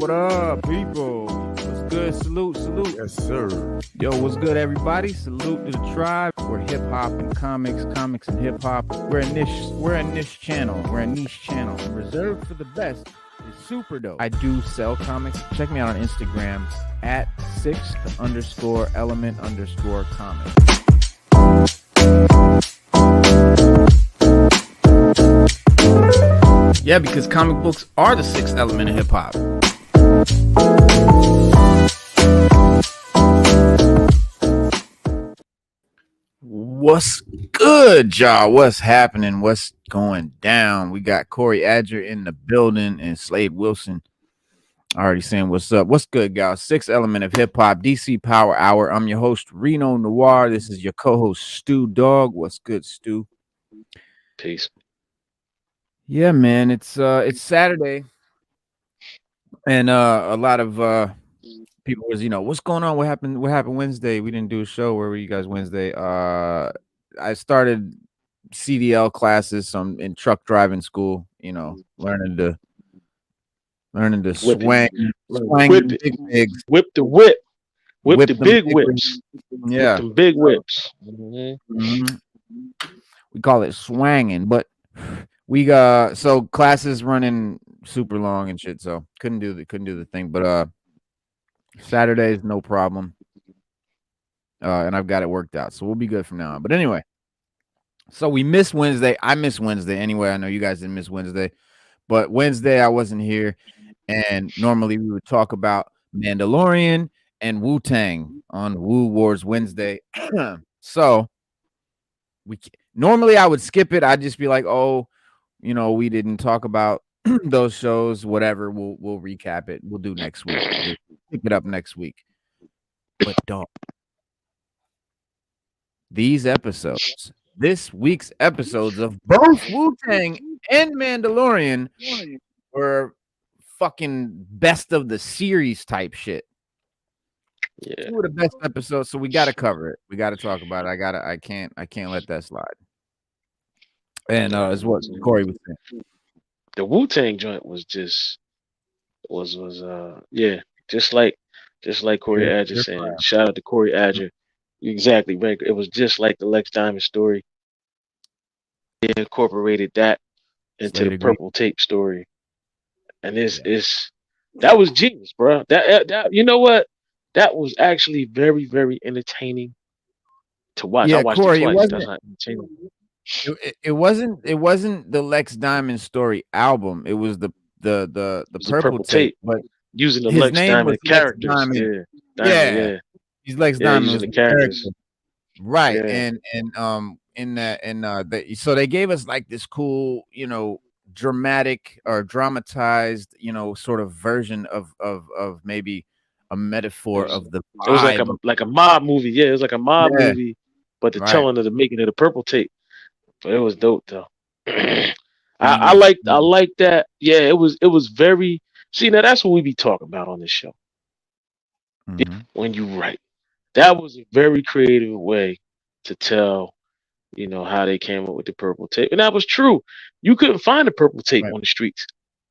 What up, people? What's good? Salute. Yes, sir. Yo, what's good, everybody? Salute to the tribe. We're hip hop and comics and hip hop. We're a niche channel. Reserved for the best. It's super dope. I do sell comics. Check me out on Instagram at 6th_element_comics. Yeah, because comic books are the sixth element of hip hop. What's good, y'all? What's happening? What's going down? We got Corey Adger in the building and Slade Wilson already saying what's up. What's good, guys? Sixth element of hip hop, DC Power Hour. I'm your host, Reno Noir. This is your co-host, Stu Dog. What's good, Stu? Peace. Yeah, man, it's Saturday, and a lot of people was, what's going on? What happened Wednesday? We didn't do a show. Where were you guys Wednesday? I started CDL classes. So I'm in truck driving school. Learning to swing Whip big wigs. Whip the whip. Whip the them big whips. Yeah, Whip them big whips. Mhm. We call it swanging, but we so classes running super long and shit, so couldn't do the thing. But Saturdays no problem, and I've got it worked out, so we'll be good from now on. But anyway, so we missed Wednesday. I missed Wednesday anyway. I know you guys didn't miss Wednesday, but Wednesday I wasn't here, and normally we would talk about Mandalorian and Wu-Tang on Woo Wars Wednesday. So normally I would skip it. I'd just be like, oh, we didn't talk about those shows, whatever. We'll recap it. We'll do next week. We'll pick it up next week. But don't. This week's episodes of both Wu-Tang and Mandalorian were fucking best of the series type shit. Yeah. Two of the best episodes, so we got to cover it. We got to talk about it. I can't let that slide. And is what Corey was saying. The Wu-Tang joint was just like Corey Adger saying. Shout out to Corey Adger. Exactly, right. It was just like the Lex Diamond story. They incorporated that into the Purple Tape story. And that was genius, bro. That you know what? That was actually very, very entertaining to watch. Yeah, I watched Corey, it twice. That's not entertaining. It wasn't the Lex Diamond story album. It was the Purple Tape, but using the his Lex name Diamond was characters. Lex Diamond. Yeah. He's Lex Diamond using was the characters. Right. Yeah. So they gave us like this cool, dramatic or dramatized, sort of version of maybe a metaphor of the vibe. It was like a mob movie. Yeah, it was like a mob movie, but the telling of the making of the Purple Tape. But it was dope though. I like that. Yeah, it was very. See, now that's what we be talking about on this show. Mm-hmm. When you write, that was a very creative way to tell, how they came up with the Purple Tape, and that was true. You couldn't find the Purple Tape on the streets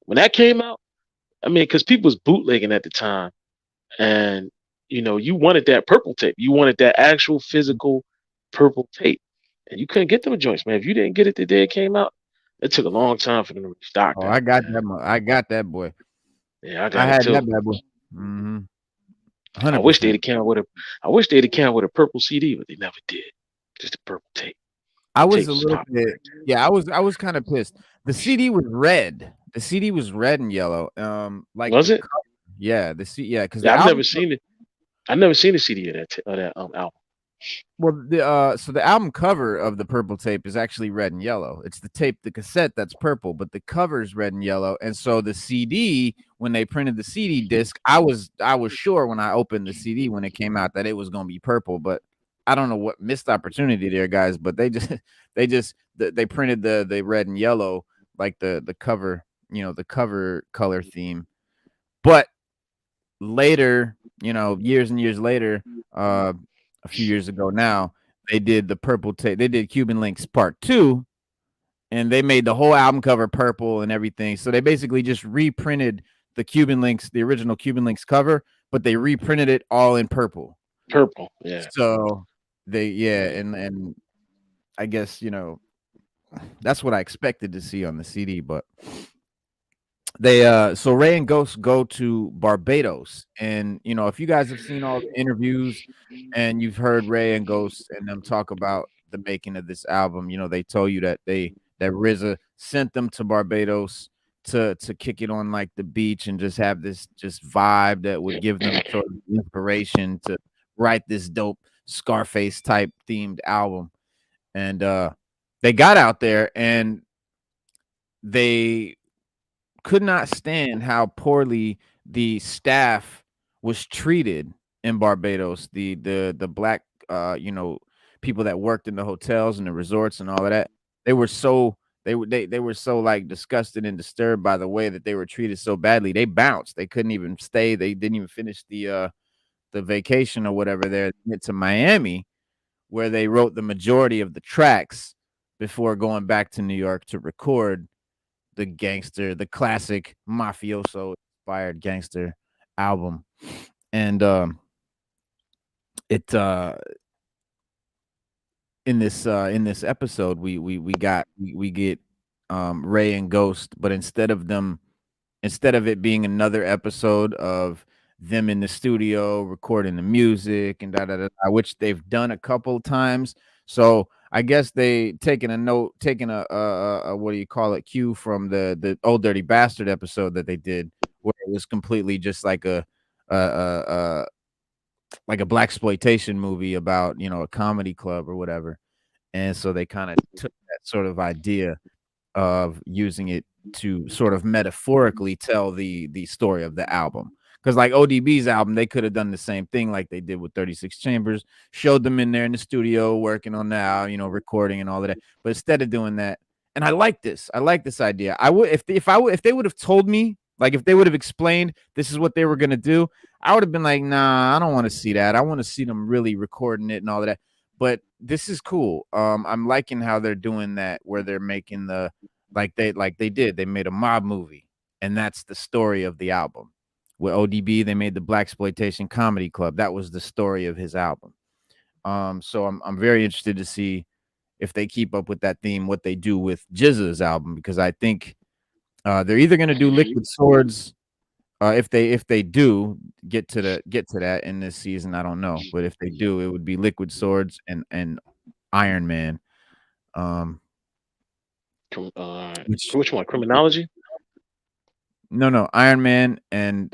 when that came out. I mean, because people was bootlegging at the time, and you wanted that Purple Tape. You wanted that actual physical Purple Tape. And you couldn't get them joints, man. If you didn't get it the day it came out, it took a long time for them to restock. Oh, I got that boy. Yeah, I had it too. that bad boy. Mm-hmm. I wish they'd come with a purple CD, but they never did. Just a Purple Tape. I was a little bit. Yeah, I was kind of pissed. The CD was red. The CD was red and yellow. Was it? Yeah, the CD. Yeah, because I've never seen it. I've never seen a CD of that album. Well, so the album cover of the Purple Tape is actually red and yellow. It's the cassette that's purple, but the cover is red and yellow. And so the CD, when they printed the CD disc, I was sure when I opened the CD when it came out that it was going to be purple, but I don't know what missed opportunity there, guys. But they printed the red and yellow like the cover, the cover color theme. But later, years and years later, a few years ago now, they did the Purple Tape. They did Cuban Lynx Part 2, and they made the whole album cover purple and everything. So they basically just reprinted the Cuban Lynx, the original Cuban Lynx cover, but they reprinted it all in purple. Purple, yeah. So they, yeah, Yeah. and I guess, that's what I expected to see on the CD, but they so Rae and Ghosts go to Barbados, and if you guys have seen all the interviews and you've heard Rae and Ghosts and them talk about the making of this album, they told you that RZA sent them to Barbados to kick it on like the beach and just have this just vibe that would give them sort of inspiration to write this dope Scarface type themed album. And they got out there and they could not stand how poorly the staff was treated in Barbados. The black people that worked in the hotels and the resorts and all of that. They were so they were so like disgusted and disturbed by the way that they were treated so badly. They bounced. They couldn't even stay. They didn't even finish the vacation or whatever there. They went to Miami, where they wrote the majority of the tracks before going back to New York to record the classic mafioso inspired gangster album. And it in this episode we get Rae and Ghost, but instead of it being another episode of them in the studio recording the music and which they've done a couple times. So I guess they taking a what do you call it, cue from the Old Dirty Bastard episode that they did, where it was completely just like a blaxploitation movie about a comedy club or whatever. And so they kind of took that sort of idea of using it to sort of metaphorically tell the story of the album. Because like ODB's album, they could have done the same thing like they did with 36 Chambers, showed them in there in the studio working on that, recording and all of that. But instead of doing that, and I like this idea. I would if they would have told me, like if they would have explained this is what they were gonna do, I would have been like, nah, I don't want to see that. I want to see them really recording it and all of that. But this is cool. I'm liking how they're doing that, where they're making they made a mob movie, and that's the story of the album. With ODB, they made the blaxploitation comedy club. That was the story of his album. So I'm very interested to see if they keep up with that theme, what they do with GZA's album, because I think they're either going to do Liquid Swords. If they do get to that in this season, I don't know. But if they do, it would be Liquid Swords and Iron Man. Which one? Criminology? No, Iron Man and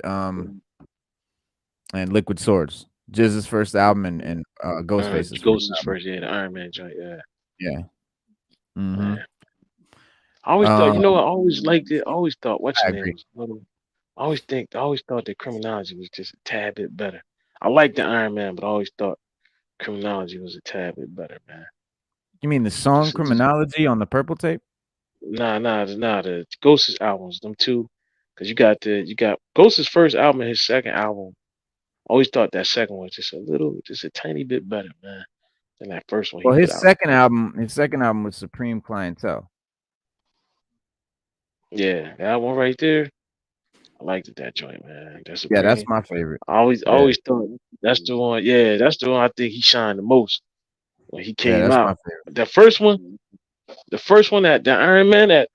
Liquid Swords. GZA's first album and Ghostface's first, yeah, the Iron Man joint, yeah. Yeah. Mm-hmm. I always thought, I always liked it. I always thought what's your name was little. I always thought that Criminology was just a tad bit better. I like the Iron Man, but I always thought Criminology was a tad bit better, man. You mean the song Criminology on the Purple Tape? Nah, the Ghost's albums, them two. Because you got Ghost's first album and his second album. I always thought that second one was just a tiny bit better, man, than that first one. Well, his second album was Supreme Clientele. Yeah, that one right there. I liked that joint, man. That's my favorite. I always thought that's the one. Yeah, that's the one I think he shined the most when he came out. The first one that the Iron Man that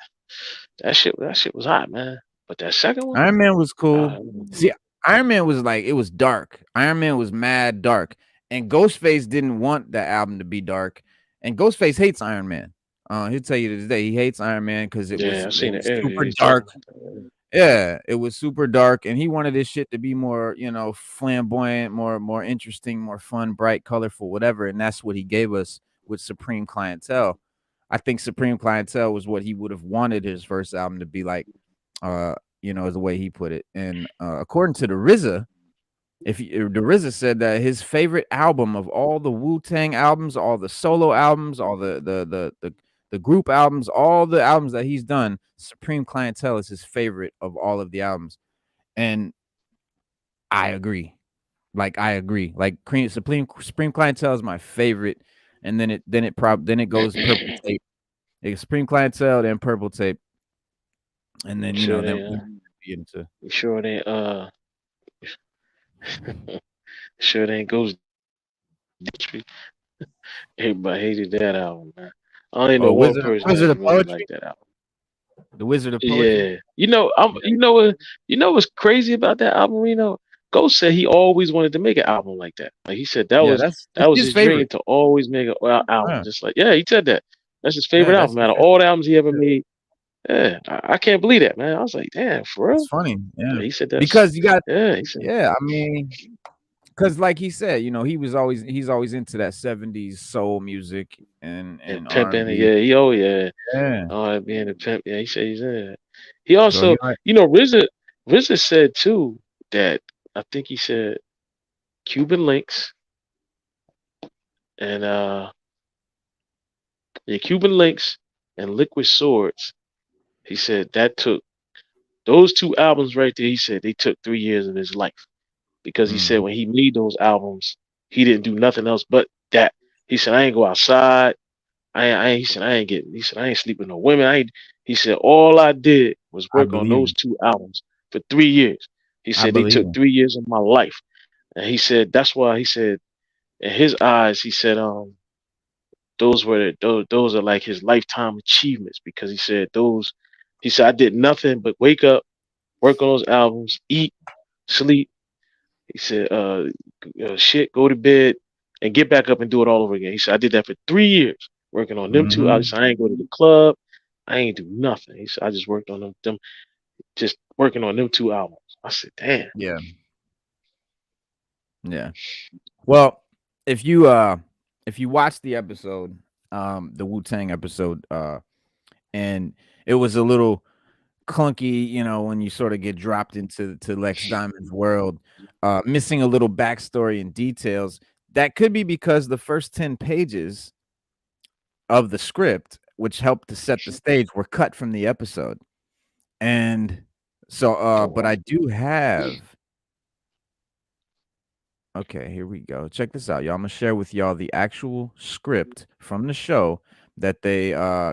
shit was hot, man. But that second one, Iron Man was cool. See, Iron Man was like, it was dark. Iron Man was mad dark, and Ghostface didn't want that album to be dark. And Ghostface hates Iron Man. He'll tell you to this day he hates Iron Man because it was super dark. Yeah, it was super dark, and he wanted this shit to be more, flamboyant, more interesting, more fun, bright, colorful, whatever. And that's what he gave us with Supreme Clientele. I think Supreme Clientele was what he would have wanted his first album to be like, the way he put it. And according to the RZA, the RZA said that his favorite album of all the Wu-Tang albums, all the solo albums, all the group albums, all the albums that he's done, Supreme Clientele is his favorite of all of the albums. And I agree. Like Supreme Clientele is my favorite. And then it goes Purple Tape. Supreme Clientele, then Purple Tape. And then, then be into. You sure it ain't sure it ain't Ghost District. Everybody hated that album, man. I only know Oh, one person that Wizard of really liked Poetry, that album. the Wizard of Poetry. Yeah. You know what's crazy about that album, Ghost said he always wanted to make an album like that. Like he said Yeah, that that's was his his dream favorite. to always make an album. Yeah, Just like, yeah, he said that. That's his yeah, favorite that's album his out of favorite. all the albums he ever made. Yeah, I can't believe that, man. I was like, damn, for It's real? funny, yeah, Yeah, he said that's because you got yeah, he said yeah, I mean, because like he said, he's always into that 70s soul music and and pimping, R&B. yeah, yeah. Yeah, Oh, being a pimp, yeah, he said he's in it. He so he also, like RZA said too that I think he said Cuban Links and yeah, Cuban Links and Liquid Swords. He said that took those two albums right there. He said they took 3 years of his life because he said mhm, when he made those albums, he didn't do nothing else but that. He said I ain't go outside. He said I ain't getting. He said I ain't sleeping with no women. I ain't. He said all I did was I work on believe those him. two albums for 3 years. He I said they believe took him. 3 years of my life, and he said that's why he said in his eyes he said those are like his lifetime achievements because he said those. He said I did nothing but wake up, work on those albums, eat, sleep. He said shit, go to bed, and get back up and do it all over again. He said I did that for 3 years working on them two albums. Mhm. He said, I ain't go to the club. I ain't do nothing. He said I just worked on them just working on them two albums. I said, damn. Yeah, yeah. Well, if you uh if you watch the episode, the Wu-Tang episode, and it was a little clunky, when you sort of get dropped into to Lex Diamond's world, missing a little backstory and details. That could be because the first 10 pages of the script, which helped to set the stage, were cut from the episode. And so, Oh but wow. I do have okay, here we go. Check this out, y'all. I'm gonna share with y'all the actual script from the show that they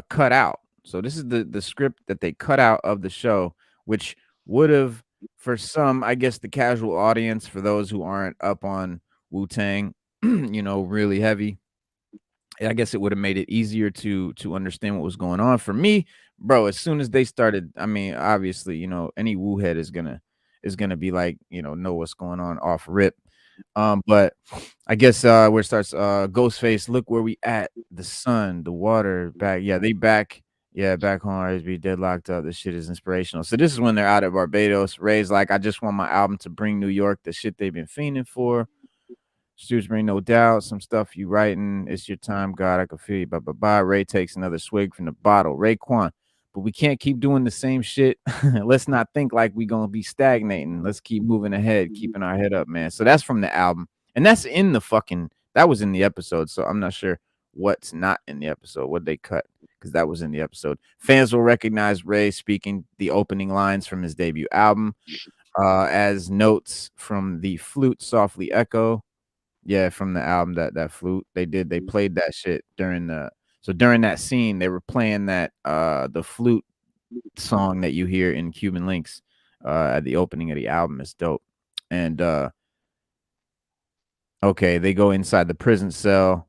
cut out. So this is the script that they cut out of the show, which would have, for some, I guess, the casual audience, for those who aren't up on Wu-Tang, really heavy, I guess it would have made it easier to understand what was going on. For me, bro, as soon as they started, I mean, obviously, any Wu head is gonna be like, know what's going on off rip. But I guess where it starts, Ghostface, look where we at, the sun, the water, back. Yeah, they back. Yeah, back home, RSB deadlocked up. This shit is inspirational. So this is when they're out at Barbados. Ray's like, I just want my album to bring New York the shit they've been fiending for. Stu's bring no doubt. Some stuff you writing. It's your time, God. I can feel you. Bye bye bye. Ray takes another swig from the bottle. Raekwon, but we can't keep doing the same shit. Let's not think like we gonna be stagnating. Let's keep moving ahead, keeping our head up, man. So that's from the album, and that's in the fucking. That was in the episode. So I'm not sure what's not in the episode. What they cut because that was in the episode. Fans will recognize Ray speaking the opening lines from his debut album as notes from the flute softly echo. Yeah, from the album, that flute. They played that shit during that scene, they were playing that the flute song that you hear in Cuban Links at the opening of the album. Is dope. And okay, they go inside the prison cell.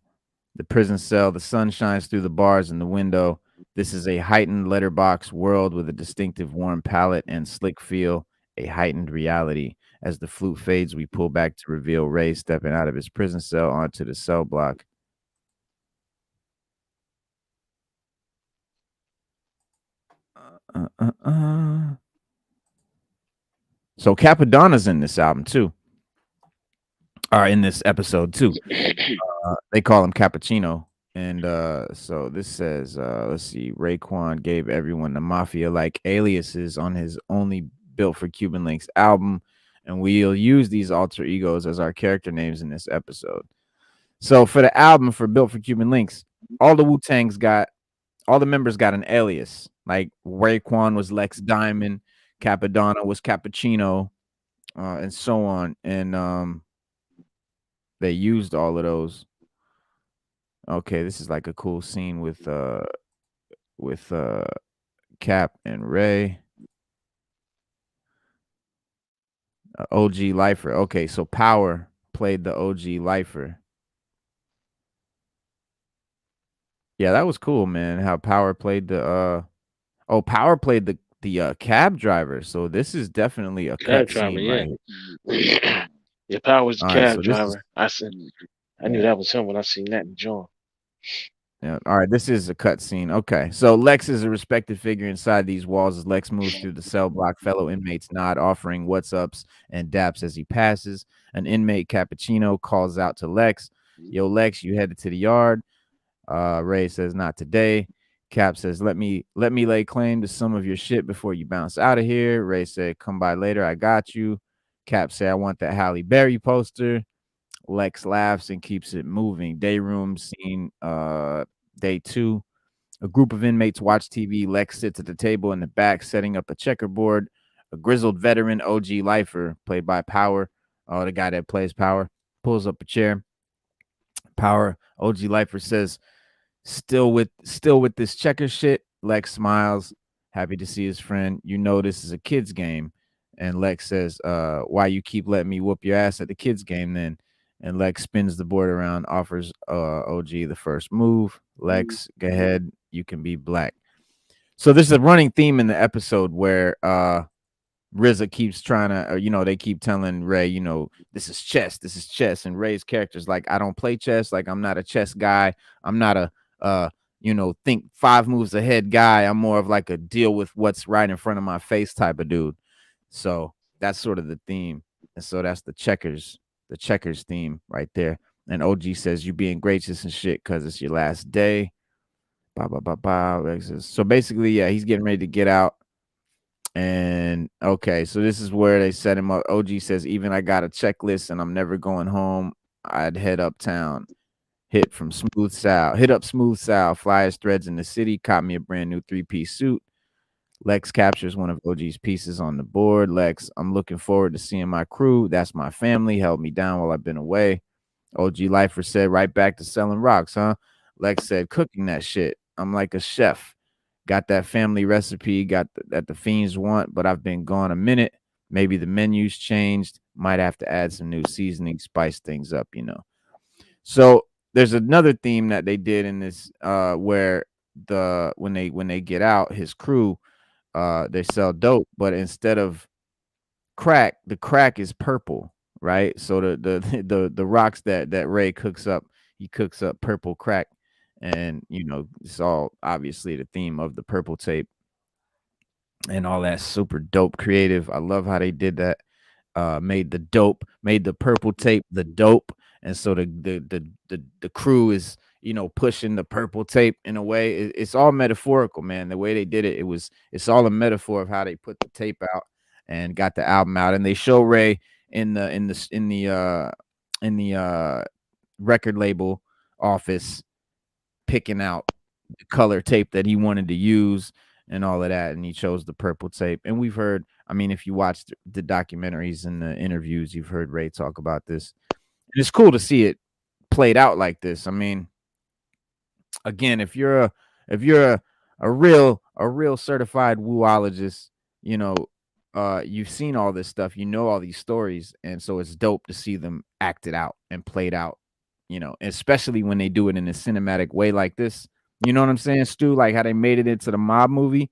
The prison cell, the sun shines through the bars in the window. This is a heightened letterbox world with a distinctive warm palette and slick feel, a heightened reality. As the flute fades, we pull back to reveal Ray stepping out of his prison cell onto the cell block. Uh. So Capadonna's in this album too, or in this episode too. They call him Cappuccino. And so this says, let's see, Raekwon gave everyone the mafia like aliases on his only Built for Cuban Lynx album, and we'll use these alter egos as our character names in this episode. So for the album for Built for Cuban Lynx, all the Wu-Tang's got all the members got an alias. Like Raekwon was Lex Diamond, Capadonna was Cappuccino, and so on. And they used all of those. Okay, this is like a cool scene with Cap and Ray. OG lifer. Okay, so Power played the OG lifer. Yeah, that was cool, man. How Power played the Power played the cab driver. So this is definitely a Cab cut driver, scene yeah. right here. Your power was the All right, cab so this is driver. I knew yeah. that was him when I seen that in John. Yeah. All right, this is a cut scene. Okay. So Lex is a respected figure inside these walls as Lex moves through the cell block. Fellow inmates nod, offering what's ups and daps as he passes. An inmate cappuccino calls out to Lex, "Yo, Lex, you headed to the yard?" Ray says, "Not today." Cap says, let me lay claim to some of your shit before you bounce out of here." Ray said, "Come by later. I got you." Cap said, "I want that Halle Berry poster." Lex laughs and keeps it moving. Day room scene, day 2. A group of inmates watch TV. Lex sits at the table in the back, setting up a checkerboard. A grizzled veteran, OG lifer, played by Power, the guy that plays Power, pulls up a chair. Power, OG lifer says, still with this checker shit." Lex smiles, happy to see his friend. "You know this is a kids game." And Lex says, "Why you keep letting me whoop your ass at the kids game then?" And Lex spins the board around, offers OG the first move. Lex, go ahead, you can be black. So there's a running theme in the episode where RZA keeps trying to, they keep telling Ray, this is chess, this is chess. And Ray's character's like, "I don't play chess. Like, I'm not a chess guy. I'm not a, think 5 moves ahead guy. I'm more of like a deal with what's right in front of my face type of dude." So that's sort of the theme. And so that's the checkers theme right there. And OG says, "You being gracious and shit because it's your last day." Blah, blah, blah, blah. So basically, yeah, he's getting ready to get out. And okay, so this is where they set him up. OG says, "Even I got a checklist and I'm never going home. I'd head uptown. Hit up Smooth Sal, flyest threads in the city, caught me a brand new 3-piece suit." Lex captures one of OG's pieces on the board. Lex, "I'm looking forward to seeing my crew. That's my family. Held me down while I've been away." OG Lifer said, "Right back to selling rocks, huh?" Lex said, "Cooking that shit. I'm like a chef. Got that family recipe, that the fiends want, but I've been gone a minute. Maybe the menu's changed. Might have to add some new seasoning, spice things up. So there's another theme that they did in this where when they get out, his crew, they sell dope, but instead of crack, the crack is purple, right? So the rocks that Ray cooks up, he cooks up purple crack. And it's all obviously the theme of the purple tape and all that super dope creative. I love how they did that. Made the purple tape the dope. And so the crew is, pushing the purple tape in a way. It's all metaphorical, man. The way they did it, it's all a metaphor of how they put the tape out and got the album out. And they show Ray in the record label office picking out the color tape that he wanted to use and all of that, and he chose the purple tape. And we've heard, I mean, if you watched the documentaries and the interviews, you've heard Ray talk about this. And it's cool to see it played out like this. I mean, again, if you're a real certified woologist, you know, you've seen all this stuff, all these stories, and so it's dope to see them acted out and played out, especially when they do it in a cinematic way like this. You know what I'm saying, Stu? Like how they made it into the mob movie.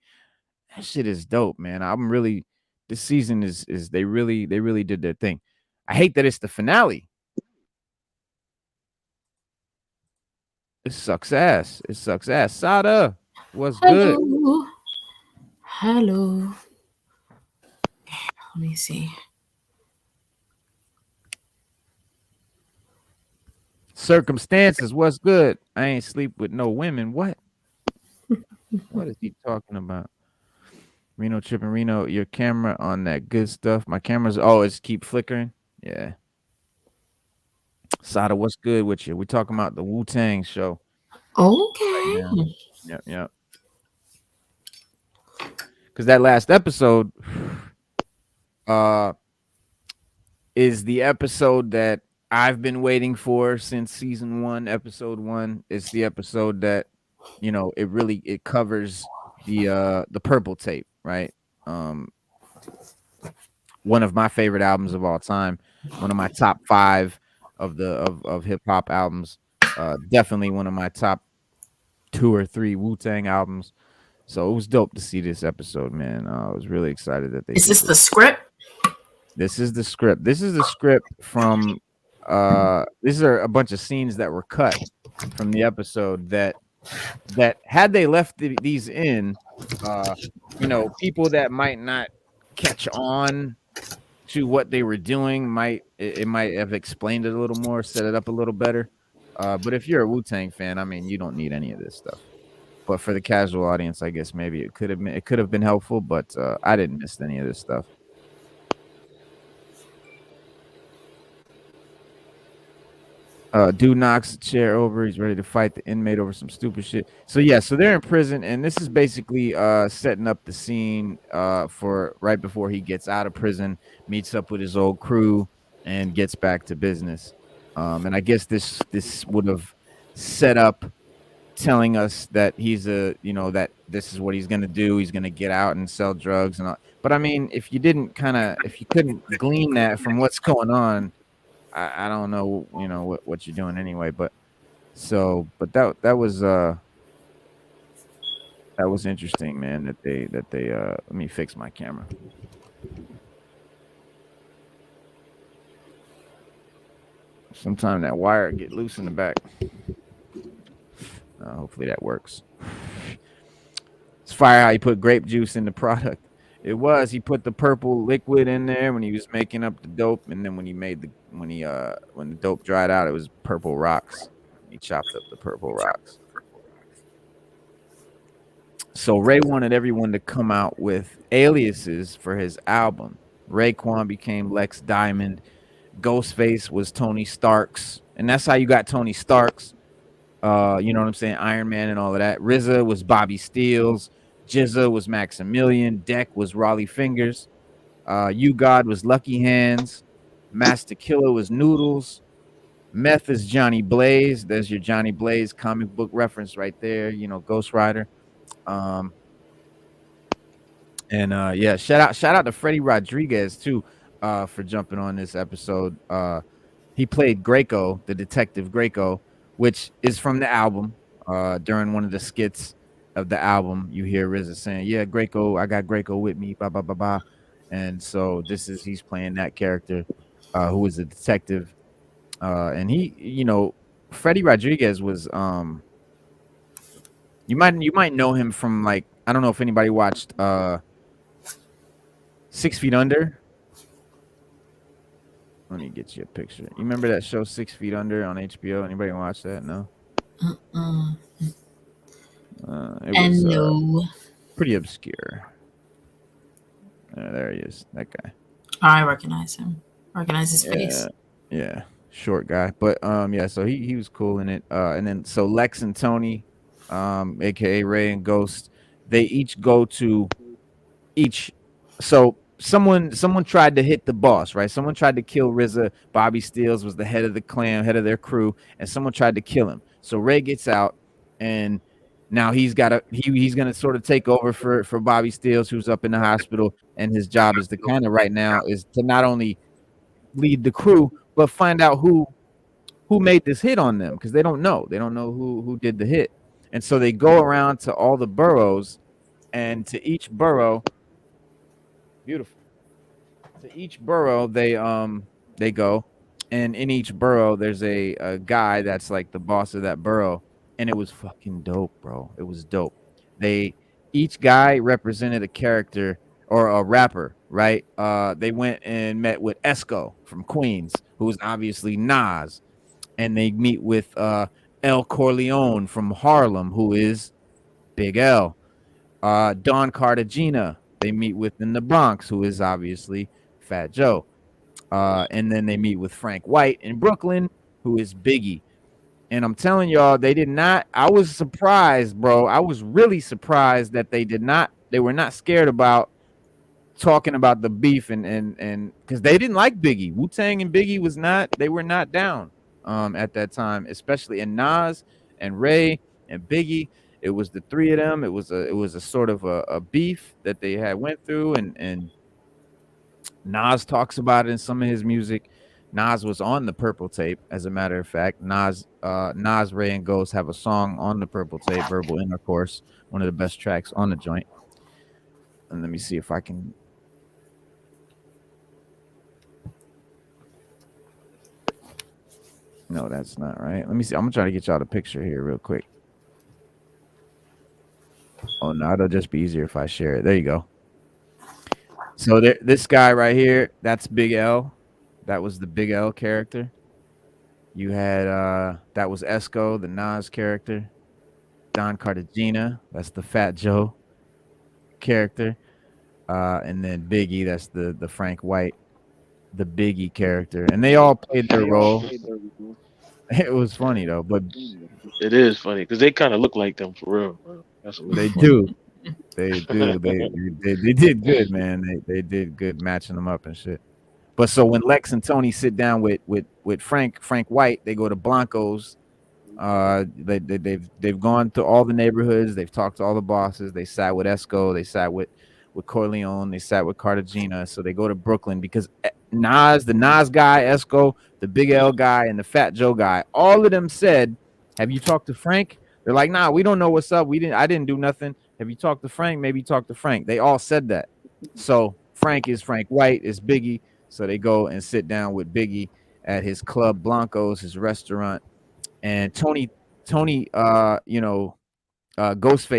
That shit is dope, man. I'm really this season is they really did their thing. I hate that it's the finale. It sucks ass. It sucks ass. Sada, what's good? Hello. Hello. Let me see. Circumstances, what's good? I ain't sleep with no women. What? What is he talking about? Reno tripping Reno, your camera on that good stuff. My camera's it's keep flickering. Yeah. Sada, what's good with you? We talking about the Wu-Tang show right Okay. now. Yep, yep. Because that last episode uh is the episode that I've been waiting for since season 1, episode 1. It's the episode that it covers the purple tape, right? Um one of my favorite albums of all time, one of my top 5 of hip hop albums. Definitely one of my top 2 or 3 Wu-Tang albums. So it was dope to see this episode, man. I was really excited that they Is did this the this. script? This is the script. This is the script from these are a bunch of scenes that were cut from the episode that had they left these in, uh, people that might not catch on to what they were doing might it might have explained it a little more, set it up a little better. But if you're a Wu-Tang fan, I mean, you don't need any of this stuff. But for the casual audience, I guess maybe it could have been helpful, but I didn't miss any of this stuff. Dude knocks the chair over. He's ready to fight the inmate over some stupid shit. So yeah, so they're in prison, and this is basically setting up the scene for right before he gets out of prison, meets up with his old crew, and gets back to business. And I guess this would have set up telling us that he's that this is what he's gonna do. He's gonna get out and sell drugs and all. But I mean, if you couldn't glean that from what's going on, I don't know, what you're doing anyway, but that was interesting, man, that they let me fix my camera. Sometime that wire get loose in the back. Hopefully that works. It's fire how he put grape juice in the product. He put the purple liquid in there when he was making up the dope, and then when the dope dried out, it was purple rocks. He chopped up the purple rocks. So Rae wanted everyone to come out with aliases for his album. Raekwon became Lex Diamond. Ghostface was Tony Starks, and that's how you got Tony Starks. You know what I'm saying? Iron Man and all of that. RZA was Bobby Steels. Jizza was Maximilian. Deck was Raleigh Fingers. You God was Lucky Hands. Master Killer was Noodles. Meth is Johnny Blaze. There's your Johnny Blaze comic book reference right there. Ghost Rider. And yeah, shout out to Freddie Rodriguez too, for jumping on this episode. He played Greco, the detective Greco, which is from the album. During one of the skits of the album, you hear RZA saying, "Yeah, Greco, I got Greco with me." Blah blah blah blah. And so he's playing that character, who is a detective, and Freddie Rodriguez was you might know him from, like, I don't know if anybody watched 6 Feet Under. Let me get you a picture. You remember that show 6 Feet Under on HBO? Anybody watch that? No. It was No. pretty obscure. There he is, that guy. I recognize him. Recognize his face. Yeah, short guy. But yeah, so he was cool in it. And then so Lex and Tony, aka Rae and Ghosts, they each go to each. So someone tried to hit the boss, right? Someone tried to kill RZA. Bobby Steels was the head of the clan, head of their crew, and someone tried to kill him. So Rae gets out, and now he's gonna sort of take over for Bobby Steels, who's up in the hospital, and his job is to kind of right now is to not only lead the crew but find out who made this hit on them, because they don't know who did the hit. And so they go around to all the boroughs, and to each borough, beautiful. To each borough they go, and in each borough there's a guy that's like the boss of that borough, and it was fucking dope, bro. It was dope. Each guy represented a character or a rapper, right? They went and met with Esco from Queens, who is obviously Nas, and they meet with El Corleone from Harlem, who is Big L. Don Cartagena, they meet with in the Bronx, who is obviously Fat Joe. And then they meet with Frank White in Brooklyn, who is Biggie. And I'm telling y'all, they did not. I was surprised, bro. I was really surprised that they were not scared about talking about the beef, and because they didn't like Biggie. Wu-Tang and Biggie they were not down at that time, especially. And Nas and Rae and Biggie, it was the three of them. It was a sort of a beef that they had went through, and Nas talks about it in some of his music. Nas was on the Purple Tape, as a matter of fact. Nas, Rae and Ghosts have a song on the Purple Tape, Verbal Intercourse, one of the best tracks on the joint. And let me see if I can. No, that's not right. Let me see. I'm gonna try to get y'all the picture here real quick. Oh no, it'll just be easier if I share it. There you go. So this guy right here, that's Big L. That was the Big L character. You had that was Esco, the Nas character. Don Cartagena, that's the Fat Joe character. And then Biggie, that's the Frank White, the Biggie character. And they all played their role. It was funny though, but it is funny because they kind of look like them for real. Bro. They do. They do. They did good, man. They did good matching them up and shit. But so when Lex and Tony sit down with Frank White, they go to Blanco's. They've gone to all the neighborhoods. They've talked to all the bosses. They sat with Esco. They sat with Corleone. They sat with Cartagena. So they go to Brooklyn because Nas, the Nas guy, Esco, the Big L guy, and the Fat Joe guy, all of them said, "Have you talked to Frank?" They're like, "Nah, we don't know what's up. I didn't do nothing. Have you talked to Frank? Maybe talk to Frank." They all said that. So Frank is Frank White, is Biggie. So they go and sit down with Biggie at his club Blanco's, his restaurant. And Tony, Ghostface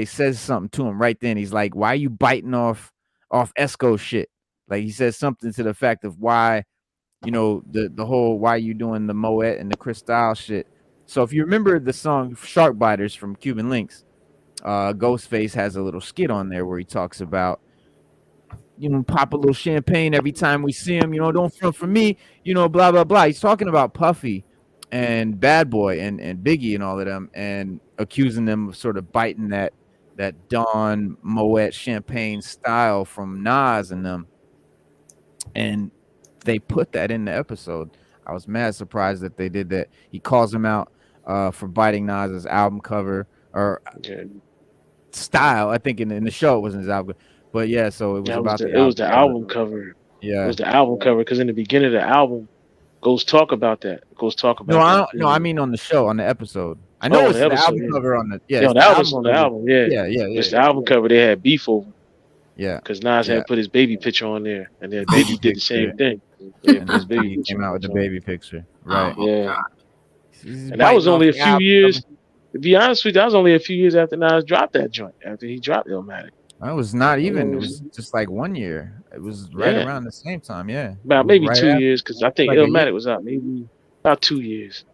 says something to him right then. He's like, "Why are you biting off Esco shit?" Like he says something to the fact of why, the whole why you doing the Moet and the Cristal shit. So if you remember the song Shark Biters from Cuban Lynx, Ghostface has a little skit on there where he talks about, pop a little champagne every time we see him, don't front for me, blah, blah, blah. He's talking about Puffy and Bad Boy and Biggie and all of them, and accusing them of sort of biting that Don Moet champagne style from Nas and them. And they put that in the episode. I was mad surprised that they did that. He calls him out for biting Nas's album cover or style. I think in the show it wasn't his album, but yeah. So it was it was the album cover. Yeah, it was the album cover because in the beginning of the album, Ghost talk about that. No, I mean on the show, on the episode. I know it's the album cover on the the album's on the album. Yeah. It's the album cover. They had beef over. Yeah, because Nas had put his baby picture on there, and then Baby did the same thing. Yeah, and his baby came out with the baby picture, right? Yeah, and that was only a few years. To be honest with you, that was only a few years after Nas dropped that joint. After he dropped Illmatic. It was not even. It was just like 1 year. It was right around the same time. Yeah, about maybe 2 years, because I think like Illmatic was out maybe about 2 years.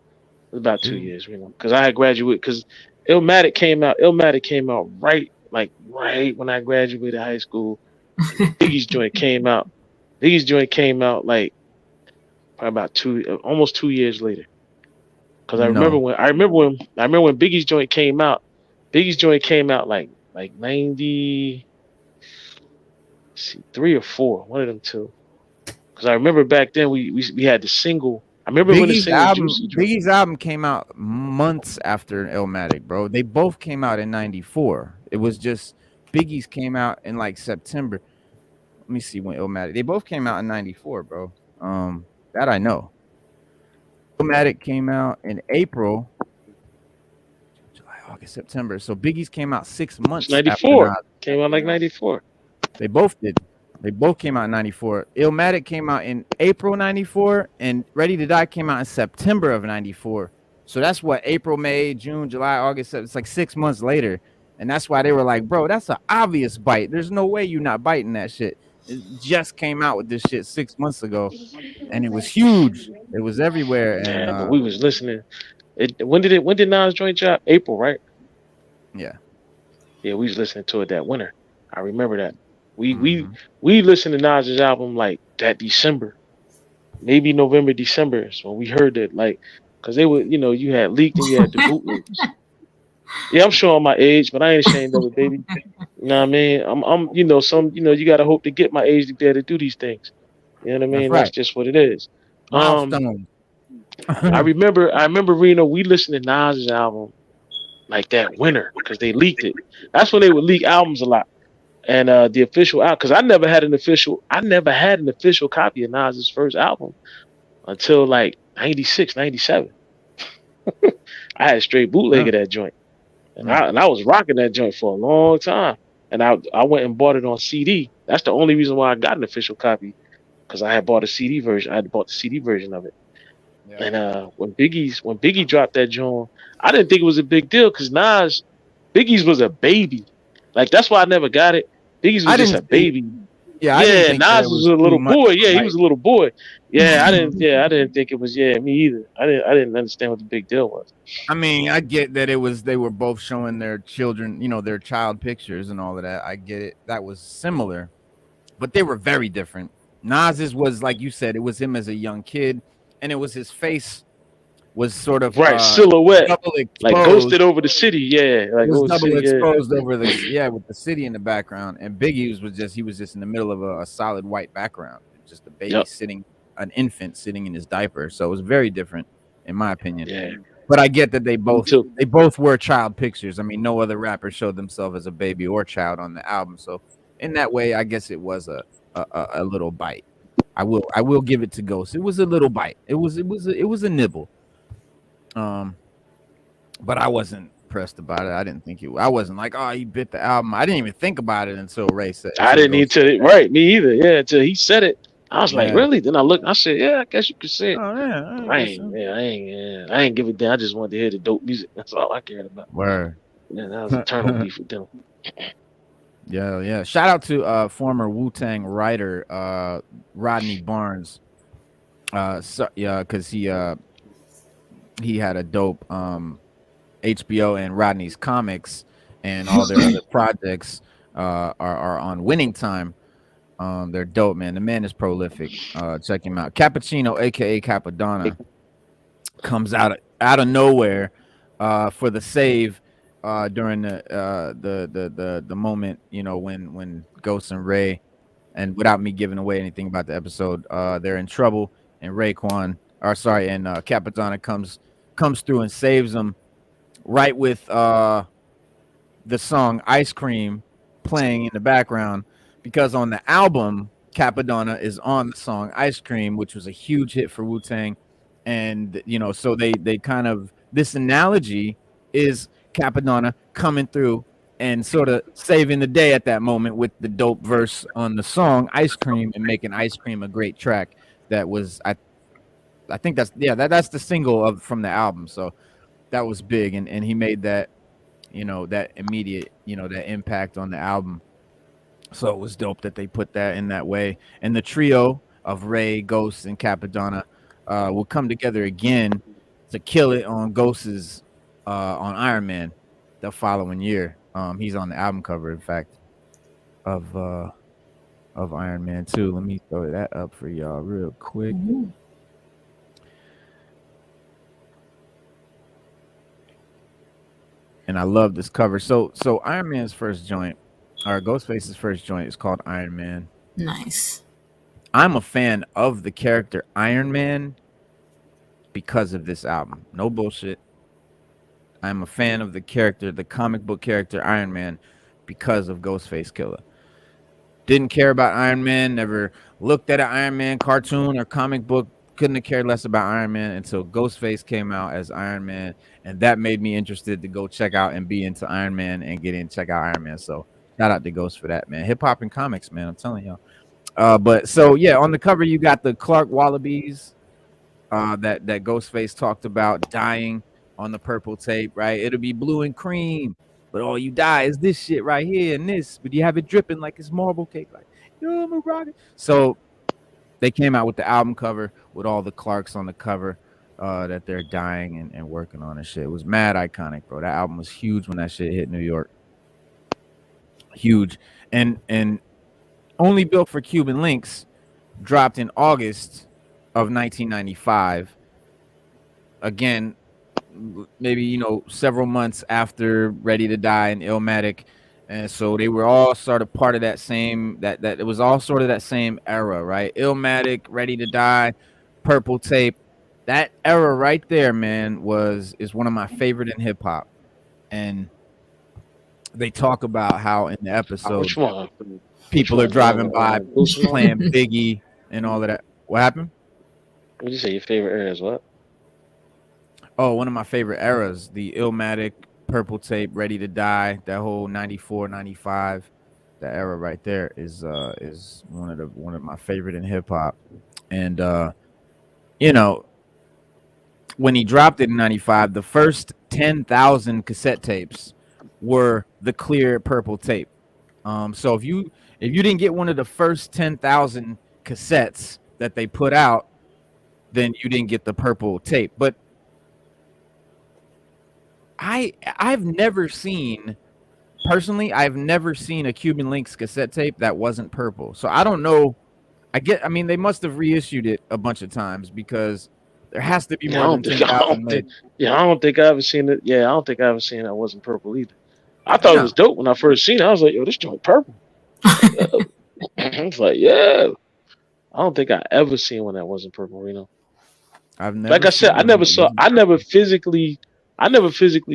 It was about 2 years, because I had graduated. Because Illmatic came out. Illmatic came out right when I graduated high school. Biggie's joint came out. Biggie's joint came out like probably about almost 2 years later. Because I remember when Biggie's joint came out. Biggie's joint came out like 93 or 4, one of them two. Because I remember back then we had the single. I remember when the single Biggie's album came out months after Illmatic, bro. They both came out in 94. It was just Biggie's came out in like September. Let me see when Illmatic. They both came out in 94, bro. That I know. Illmatic came out in April, July, August, September. So Biggie's came out 6 months. 94 came out like 94. They both did. They both came out in 94. Illmatic came out in April 94, and Ready to Die came out in September of 94. So that's what April, May, June, July, August. It's like 6 months later. And that's why they were like, bro, that's an obvious bite. There's no way you're not biting that shit. It just came out with this shit 6 months ago, and it was huge. It was everywhere. And but we was listening. When did Nas joint drop? April, right? Yeah. Yeah, we was listening to it that winter. I remember that. We listened to Nas's album like that December, maybe November, December. So we heard it because they were, you had leaked and you had the bootlegs. Yeah, I'm showing my age, but I ain't ashamed of it, baby. You know what I mean? I'm you gotta hope to get my age to be able to do these things. You know what I mean? That's just what it is. I remember Reno, we listened to Nas's album like that winter because they leaked it. That's when they would leak albums a lot. And the official out, because I never had an official copy of Nas's first album until like 96, 97. I had a straight bootleg of that joint. And I was rocking that joint for a long time. And I went and bought it on CD. That's the only reason why I got an official copy, because I had bought a CD version. I had bought the CD version of it. Yeah. And when Biggie dropped that joint, I didn't think it was a big deal because Biggie's was a baby. Like, that's why I never got it. Biggie's was just a baby. Yeah, Nas was a little boy. Yeah, he was a little boy. Yeah, I didn't think it was. Yeah, me either. I didn't understand what the big deal was. I mean, I get that they were both showing their children, their child pictures and all of that. I get it. That was similar, but they were very different. Nas's was, like you said, it was him as a young kid, and it was his face was sort of silhouette, like ghosted over the city. Yeah, like it was double exposed over the with the city in the background. And Biggie was just in the middle of a solid white background, just a baby sitting, an infant sitting in his diaper. So it was very different, in my opinion. Yeah. But I get that they both were child pictures. I mean, no other rapper showed themselves as a baby or child on the album. So in that way, I guess it was a little bite. I will give it to Ghost. It was a little bite. It was a nibble. But I wasn't pressed about it. I didn't think I wasn't like, oh, he bit the album. I didn't even think about it until Ray said it. I didn't need to. Right, me either. Yeah, until he said it. I was like, really? Then I looked. I said, yeah, I guess you could say it. Oh, yeah, I ain't give a damn. I just wanted to hear the dope music. That's all I cared about. Word. Yeah, that was a turn on beef with them. Yeah. Shout out to former Wu-Tang writer Rodney Barnes. Because he had a dope HBO and Rodney's comics and all their other projects are on Winning Time. They're dope, man. The man is prolific. Check him out. Cappuccino, aka Capadonna, comes out of nowhere for the save during the moment, when Ghost and Ray, and without me giving away anything about the episode, they're in trouble, and Capadonna comes through and saves them, right with the song Ice Cream playing in the background, because on the album Capadonna is on the song Ice Cream, which was a huge hit for Wu-Tang. And so they kind of, this analogy is Capadonna coming through and sort of saving the day at that moment with the dope verse on the song Ice Cream, and making Ice Cream a great track. That was, I think that's the single from the album. So that was big, and he made that, that immediate, that impact on the album. So it was dope that they put that in that way. And the trio of Rae, Ghost, and Capadonna will come together again to kill it on Ghost's on Iron Man the following year. He's on the album cover, in fact, of Iron Man 2. Let me throw that up for y'all real quick. Mm-hmm. And I love this cover. So Iron Man's first joint, or Ghostface's first joint, is called Iron Man. Nice. I'm a fan of the character Iron Man because of this album. No bullshit. I'm a fan of the character, the comic book character Iron Man, because of Ghostface Killer. Didn't care about Iron Man, never looked at an Iron Man cartoon or comic book, couldn't have cared less about Iron Man until Ghostface came out as Iron Man, and that made me interested to go check out and be into Iron Man and check out Iron Man. So shout out to Ghost for that, man. Hip hop and comics, man. I'm telling y'all. But so yeah, on the cover you got the Clark Wallabies that Ghostface talked about dying on the purple tape, right? It'll be blue and cream, but all you die is this shit right here and this. But you have it dripping like it's marble cake, like yo, I'm a rocket. So they came out with the album cover with all the Clarks on the cover that they're dying and working on and shit. It was mad iconic, bro. That album was huge when that shit hit New York. Huge. And Only Built for Cuban Lynx dropped in August of 1995. Again, maybe, several months after Ready to Die and Illmatic. And so they were all sort of part of that same, that it was all sort of that same era, right? Illmatic, Ready to Die, Purple Tape. That era right there, man, is one of my favorite in hip hop. And they talk about how in the episode Which one? people are driving by playing Biggie and all of that. What happened? What did you say? Your favorite era is what? Oh, one of my favorite eras, the Illmatic, Purple Tape, Ready to Die, that whole 94, 95, that era right there is one of my favorite in hip hop. And you know, when he dropped it in 95, the first 10,000 cassette tapes were the clear purple tape. So if you didn't get one of the first 10,000 cassettes that they put out, then you didn't get the purple tape. But I've never seen a Cuban Lynx cassette tape that wasn't purple. So I don't know. I mean, they must have reissued it a bunch of times because there has to be more than 10,000 made. Yeah, I don't think I ever seen it. Yeah, I don't think I ever seen that wasn't purple either. I thought it was dope when I first seen it. I was like, yo, this joint purple. I was like, yeah. I don't think I ever seen one that wasn't purple, Reno. I've never. Like I said, I never physically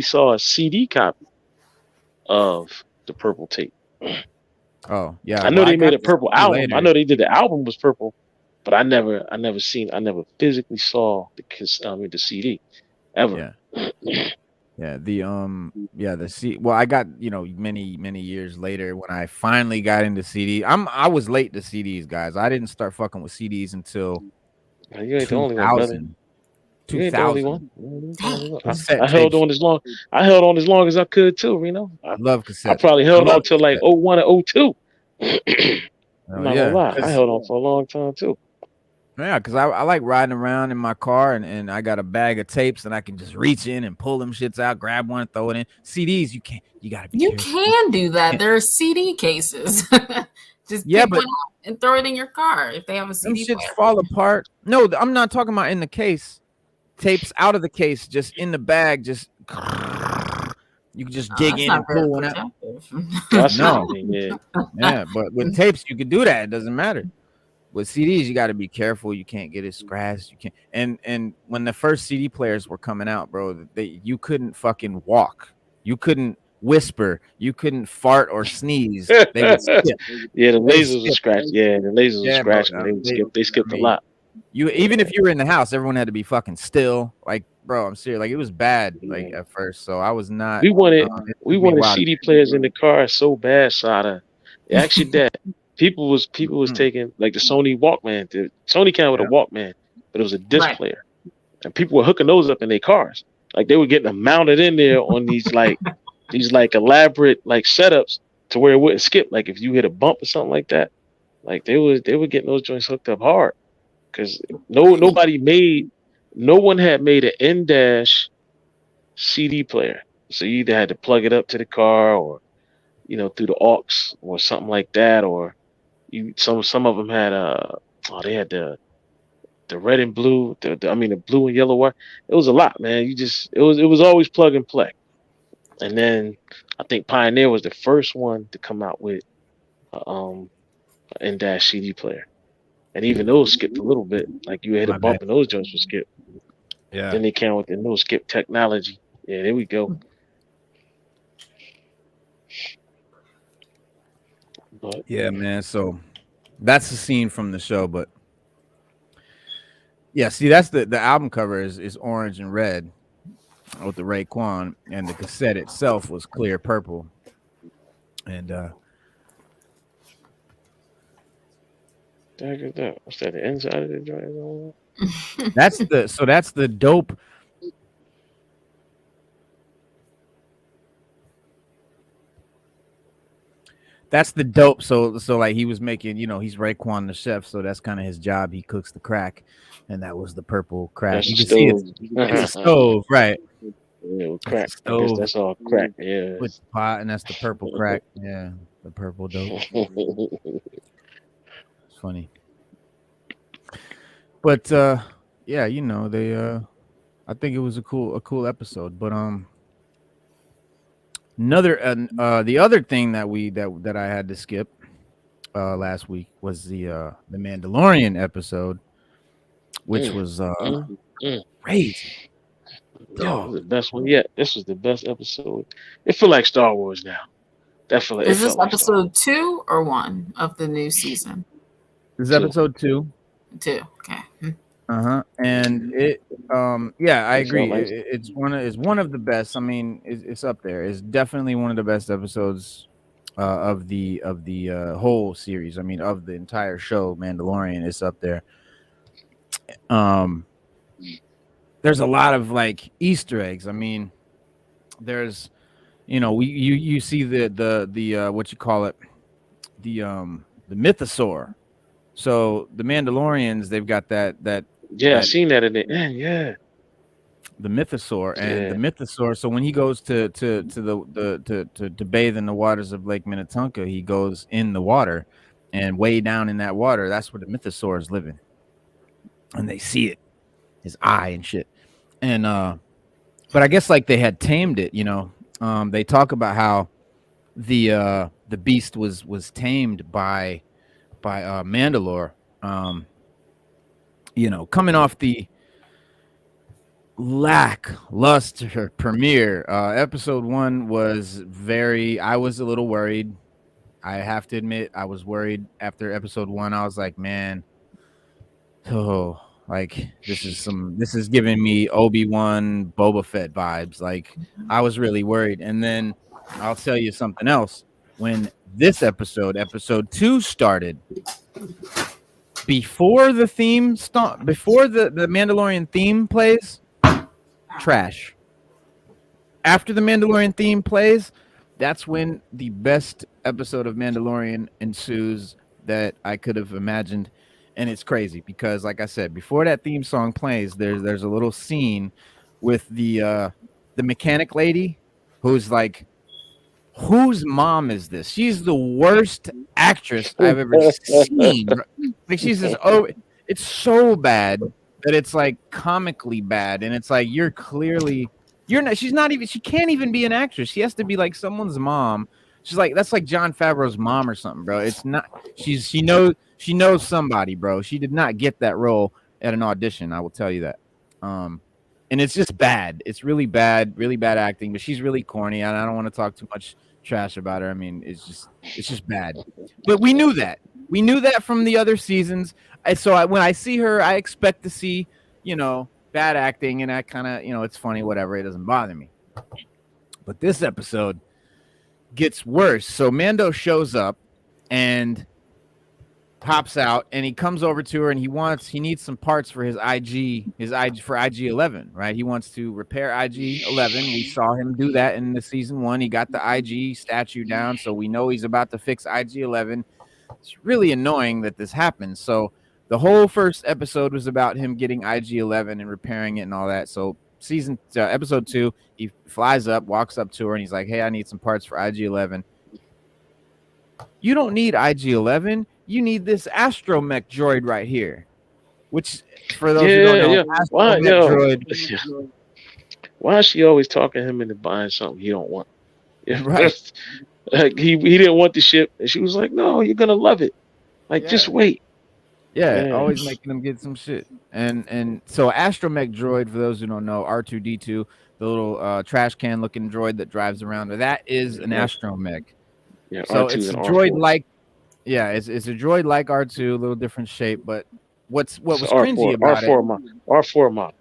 saw a CD copy of the purple tape. Oh yeah, I know they made a purple album. Later. I know they did the album was purple, but I never physically saw the CD ever. Yeah, well, I got, many years later when I finally got into CD. I was late to CDs, guys. I didn't start fucking with CDs until you ain't the only one, brother. 2000. You ain't the only one. I held on as long. I held on as long as I could too, Reno. I love cassettes. I probably held on till like 01 or 02. I'm not gonna lie. I held on for a long time too. Yeah, because I like riding around in my car and I got a bag of tapes and I can just reach in and pull them shits out, grab one, throw it in. CDs, you can't. You gotta be. You can do that. There are CD cases. Just pick one out and throw it in your car if they have a CD. Them shits fall apart. No, I'm not talking about in the case. Tapes out of the case, just in the bag, just you can just dig in and pull one out. Yeah, but with tapes you can do that. It doesn't matter. With CDs, you got to be careful. You can't get it scratched. You can't. And when the first CD players were coming out, bro, you couldn't fucking walk. You couldn't whisper. You couldn't fart or sneeze. They would skip. Yeah, the lasers were scratched. Yeah, the lasers were scratched. They skipped a lot. Even if you were in the house, everyone had to be fucking still. Like, bro, I'm serious. Like, it was bad. Like at first, so I was not. We wanted CD players in the car so bad, Sada. Actually, that people was taking like the Sony Walkman. The Sony came with a Walkman, but it was a disc player, and people were hooking those up in their cars. Like they were getting them mounted in there on these elaborate like setups to where it wouldn't skip. Like if you hit a bump or something like that, like they were getting those joints hooked up hard. Because no one had made an in-dash CD player. So you either had to plug it up to the car or, through the aux or something like that. Or some of them had they had the red and blue, the blue and yellow wire. It was a lot, man. It was always plug and play. And then I think Pioneer was the first one to come out with an in-dash CD player. And even those skipped a little bit. Like you hit a bump and those joints would skip. Yeah. Then they came with the no skip technology. Yeah, there we go. But, yeah, man. So that's the scene from the show. But yeah, see, that's the album cover is orange and red with the Raekwon, and the cassette itself was clear purple. And what's that? The inside of the joint? That's the dope. That's the dope. So like he was making, he's Raekwon the chef, so that's kind of his job. He cooks the crack, and that was the purple crack. That's you can see it's a stove, right? Yeah, crack. I guess that's all crack. Yeah, with the pot, and that's the purple crack. Yeah, the purple dope. It's funny. But yeah, they I think it was a cool episode. But the other thing that I had to skip last week was the Mandalorian episode, which was crazy. Yeah, the best one yet. This was the best episode. It feel like Star Wars now. Definitely, Is this episode 2 or 1 of the new season? This is episode 2. 2. Okay. And it, yeah, I agree. It's one of the best. I mean, it's up there. It's definitely one of the best episodes of the whole series. I mean, of the entire show, Mandalorian is up there. There's a lot of like Easter eggs. I mean, there's, you see the what you call it, the mythosaur. So the Mandalorians, they've got that. Yeah, I've seen that in the end. Yeah, the mythosaur and the mythosaur. So when he goes to bathe in the waters of Lake Minnetonka, he goes in the water, and way down in that water, that's where the mythosaur is living, and they see it, his eye and shit. And but I guess like they had tamed it. They talk about how the beast was tamed by Mandalore. Coming off the lackluster premiere, episode 1 was I was a little worried. I have to admit, I was worried after episode 1. I was like, man, like this is giving me Obi-Wan Boba Fett vibes. Like I was really worried. And then I'll tell you something else. When this episode 2 started, before the theme before the Mandalorian theme plays, trash. After the Mandalorian theme plays, that's when the best episode of Mandalorian ensues that I could have imagined. And it's crazy because, like I said, before that theme song plays, there's a little scene with the mechanic lady who's like, whose mom is this? She's the worst actress I've ever seen. Like she's just, it's so bad that it's like comically bad, and it's like she can't even be an actress. She has to be like someone's mom. She's like, that's like Jon Favreau's mom or something, bro. It's not. She knows somebody, bro. She did not get that role at an audition. I will tell you that. And it's just bad. It's really bad acting. But she's really corny, and I don't want to talk too much trash about her. I mean, it's just bad. But we knew that. We knew that from the other seasons. So when I see her, I expect to see, bad acting, and I kind of, it's funny, whatever. It doesn't bother me. But this episode gets worse. So Mando shows up and pops out, and he comes over to her, and he needs some parts for his IG for IG-11, right? He wants to repair IG-11. We saw him do that in the season 1. He got the IG statue down, so we know he's about to fix IG-11. It's really annoying that this happens. So the whole first episode was about him getting IG-11 and repairing it and all that. So episode 2, he flies up, walks up to her, and he's like, hey, I need some parts for IG-11. You don't need IG-11. You need this astromech droid right here. Which, for those who don't know, droid. Why is she always talking him into buying something he don't want? Right. Like he didn't want the ship, and she was like, no, you're gonna love it. Like, just wait. Yeah, always making them get some shit. And so astromech droid, for those who don't know, R2-D2, the little trash can looking droid that drives around, that is an astromech. Yeah, so R2 it's a and droid R4. like, it's a droid like R2, a little different shape. But what was cringy about R4 model.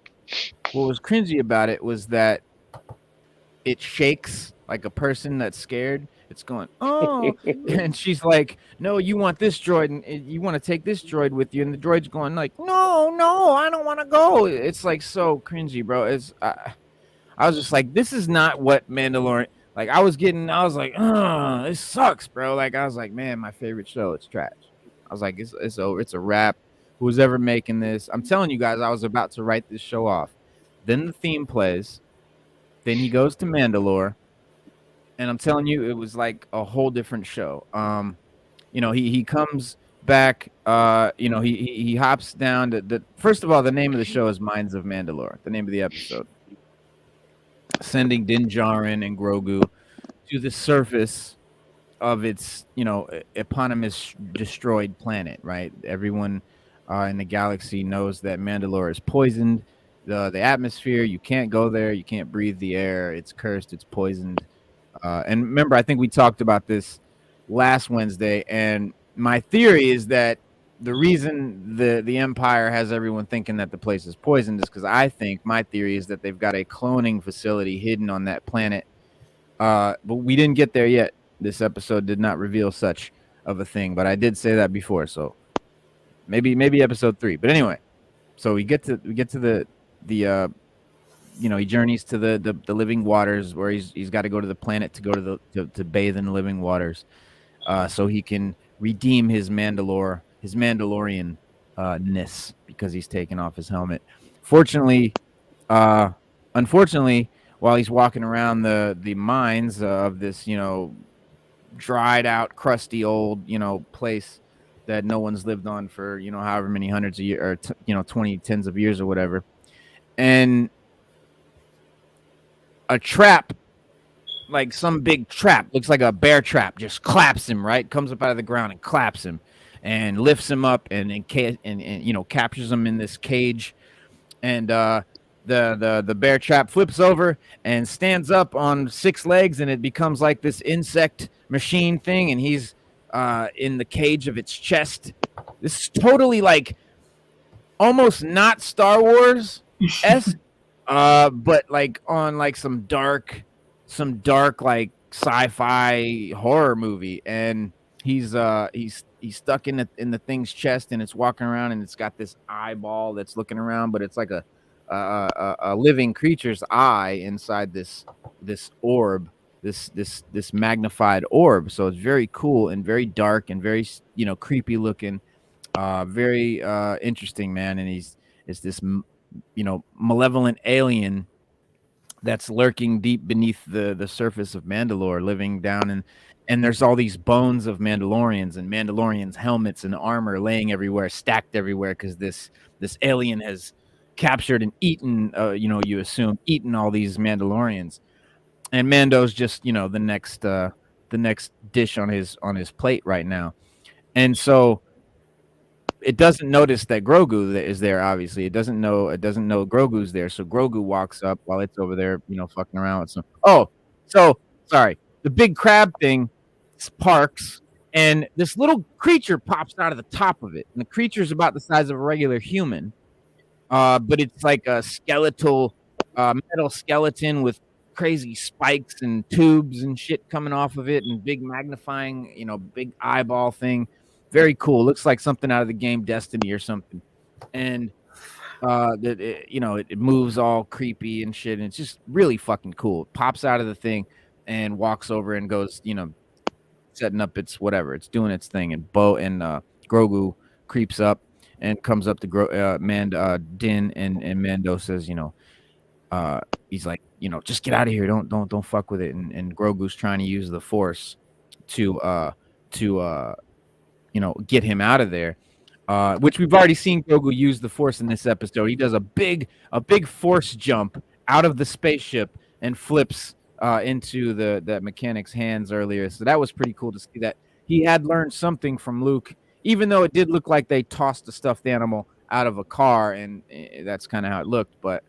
What was cringy about it was that it shakes like a person that's scared. It's going, oh, and she's like, no, you want this droid, and you want to take this droid with you, and the droid's going like, no, I don't want to go. It's like so cringy, bro. I was just like, this is not what Mandalorian. Like I was like, this sucks, bro. Like I was like, man, my favorite show, it's trash. I was like, it's over. It's a wrap. Who's ever making this? I'm telling you guys, I was about to write this show off. Then the theme plays. Then he goes to Mandalore. And I'm telling you, it was like a whole different show. He comes back. He hops down to first of all, the name of the show is Minds of Mandalore. The name of the episode, sending Din Djarin and Grogu to the surface of its, eponymous destroyed planet. Right, everyone in the galaxy knows that Mandalore is poisoned. The atmosphere, you can't go there. You can't breathe the air. It's cursed. It's poisoned. And remember, I think we talked about this last Wednesday, and my theory is that the reason the Empire has everyone thinking that the place is poisoned is because my theory is that they've got a cloning facility hidden on that planet. But we didn't get there yet. This episode did not reveal such of a thing, but I did say that before, so maybe episode 3. But anyway, so we get to the he journeys to the living waters, where he's got to go to the planet to go to bathe in the living waters, so he can redeem his Mandalorian ness, because he's taken off his helmet. Unfortunately, while he's walking around the mines of this, dried out, crusty old, place that no one's lived on for, however many hundreds of years, or 20 tens of years or whatever, and a trap, like some big trap, looks like a bear trap, just claps him, right? Comes up out of the ground and claps him and lifts him up and captures him in this cage. And the bear trap flips over and stands up on 6 legs, and it becomes like this insect machine thing, and he's in the cage of its chest. This is totally like almost not Star Wars-esque. But like on like some dark like sci-fi horror movie, and he's stuck in the thing's chest, and it's walking around, and it's got this eyeball that's looking around, but it's like a living creature's eye inside this orb, this magnified orb. So it's very cool and very dark and very creepy looking, very interesting, man. And it's this malevolent alien that's lurking deep beneath the surface of Mandalore, living down and there's all these bones of Mandalorians helmets and armor laying everywhere, stacked everywhere, because this alien has captured and eaten you assume eaten all these Mandalorians, and Mando's just the next dish on his plate right now. And so it doesn't notice that Grogu is there. Obviously, it doesn't know Grogu's there. So Grogu walks up while it's over there, fucking around with some. Oh, so sorry. The big crab thing sparks, and this little creature pops out of the top of it, and the creature's about the size of a regular human, but it's like a skeletal, metal skeleton with crazy spikes and tubes and shit coming off of it, and big magnifying, big eyeball thing. Very cool. Looks like something out of the game Destiny or something. And it moves all creepy and shit, and it's just really fucking cool. It pops out of the thing and walks over and goes, setting up its whatever. It's doing its thing, and Grogu creeps up and comes up to Din, and Mando says, he's like, just get out of here. Don't fuck with it. And Grogu's trying to use the Force to get him out of there, which we've already seen Grogu use the Force in this episode. He does a big Force jump out of the spaceship and flips into that mechanic's hands earlier. So that was pretty cool to see that he had learned something from Luke, even though it did look like they tossed a stuffed animal out of a car, and that's kind of how it looked. But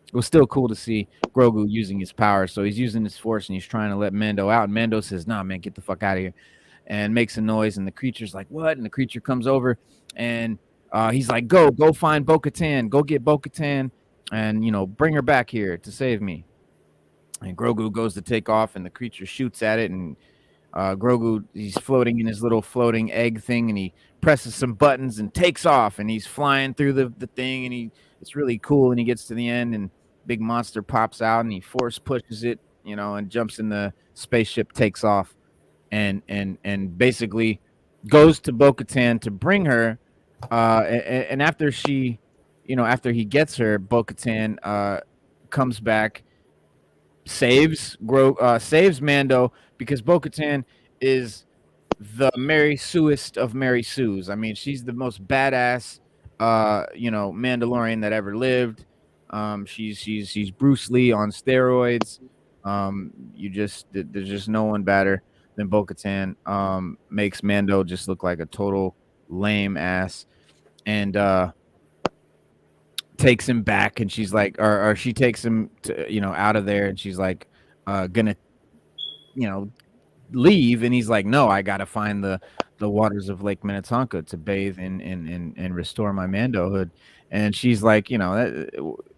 it was still cool to see Grogu using his power. So he's using his Force, and he's trying to let Mando out. And Mando says, "Nah, man, get the fuck out of here," and makes a noise, and the creature's like, "What?" And the creature comes over, and he's like, go find Bo-Katan, go get Bo-Katan, and bring her back here to save me. And Grogu goes to take off, and the creature shoots at it, and Grogu, he's floating in his little floating egg thing, and he presses some buttons and takes off, and he's flying through the thing, and it's really cool. And he gets to the end, and big monster pops out, and he Force pushes it, and jumps in the spaceship, takes off, and basically goes to Bo-Katan to bring her, and after after he gets her, Bo-Katan comes back, saves Mando, because Bo-Katan is the Mary Sueist of Mary Sues. I mean, she's the most badass Mandalorian that ever lived. She's Bruce Lee on steroids. There's just no one better than Bo-Katan. Makes Mando just look like a total lame ass, and takes him back, and she's like, or she takes him to, out of there, and she's like, gonna leave, and he's like, no, I gotta find the waters of Lake Minnetonka to bathe and restore my mandohood. And she's like,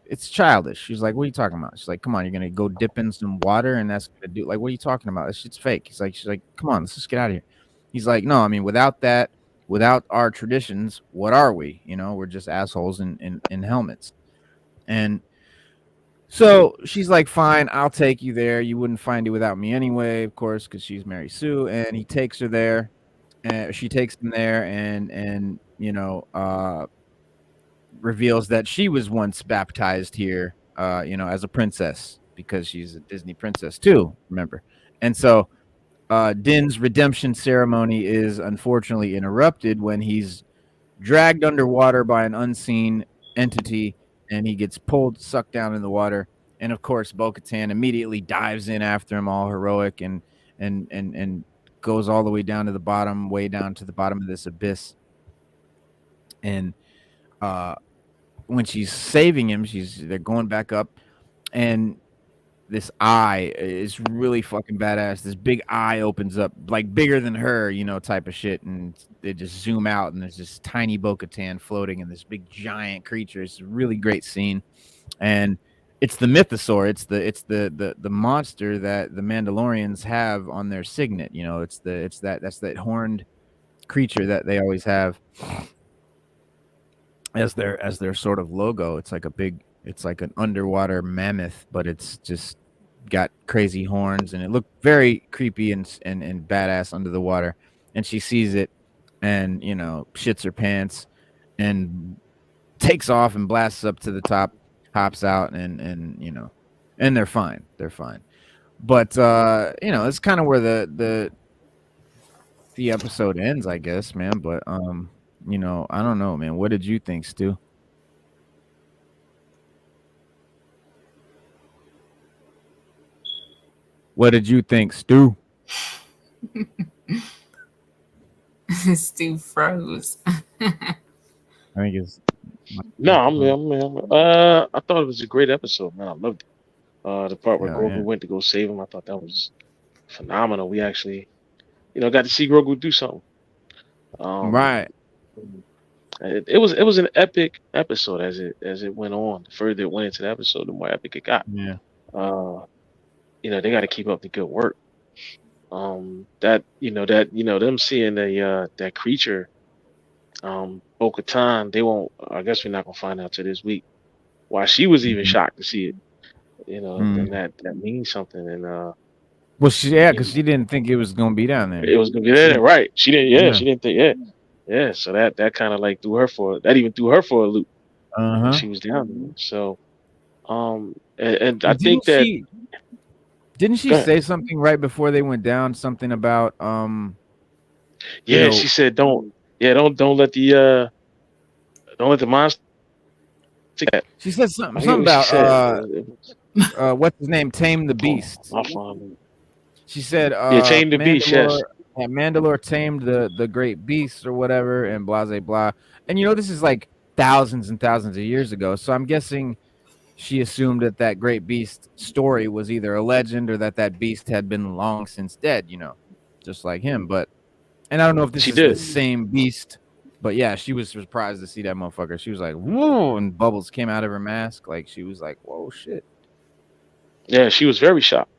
it's childish. She's like, what are you talking about? She's like, come on, you're gonna go dip in some water and that's gonna do, like, what are you talking about? That shit's fake. She's like, come on, let's just get out of here. He's like, no, I mean, without our traditions, what are we? We're just assholes in helmets. And so she's like, fine, I'll take you there. You wouldn't find it without me anyway, of course, because she's Mary Sue. And he takes her there, and she takes him there, and reveals that she was once baptized here, as a princess, because she's a Disney princess too, remember? And so Din's redemption ceremony is unfortunately interrupted when he's dragged underwater by an unseen entity, and he gets sucked down in the water. And of course, Bo-Katan immediately dives in after him, all heroic, and goes all the way down to the bottom, way down to the bottom of this abyss. And when she's saving him, they're going back up, and this eye is really fucking badass. This big eye opens up, like bigger than her, type of shit, and they just zoom out, and there's this tiny Bo-Katan floating in this big giant creature. It's a really great scene, and it's the mythosaur. It's the monster that the Mandalorians have on their signet. That's that horned creature that they always have as their sort of logo. It's like an underwater mammoth, but it's just got crazy horns, and it looked very creepy and badass under the water. And she sees it, and shits her pants, and takes off and blasts up to the top, hops out, and they're fine. But it's kind of where the episode ends, I guess, man. But I don't know, man. What did you think, Stu? What did you think, Stu? Stu froze. I think it's no. I thought it was a great episode, man. I loved it. The part where Grogu went to go save him, I thought that was phenomenal. We actually, got to see Grogu do something. Right. It was an epic episode as it went on. The further it went into the episode, the more epic it got. Yeah. They got to keep up the good work. Them seeing that creature, Bo-Katan, they won't. I guess we're not gonna find out till this week why she was even shocked to see it. And that means something. And well, because she didn't think it was gonna be down there. It was gonna be there, right? She didn't. Yeah, she didn't think. Yeah. So that kind of like threw her for a loop. When she was down there. So, and I think that. Didn't she say something right before they went down? Something about she said don't let the monster. She said something about what's his name? Tame the beast. She said tame the beast. Yes. Mandalore tamed the great beast or whatever, and blah blah blah. And this is like thousands and thousands of years ago. So I'm guessing she assumed that great beast story was either a legend or that beast had been long since dead, just like him. And I don't know if this is the same beast, but yeah, she was surprised to see that motherfucker. She was like, whoa, and bubbles came out of her mask. Like, she was like, whoa, shit. Yeah, she was very shocked.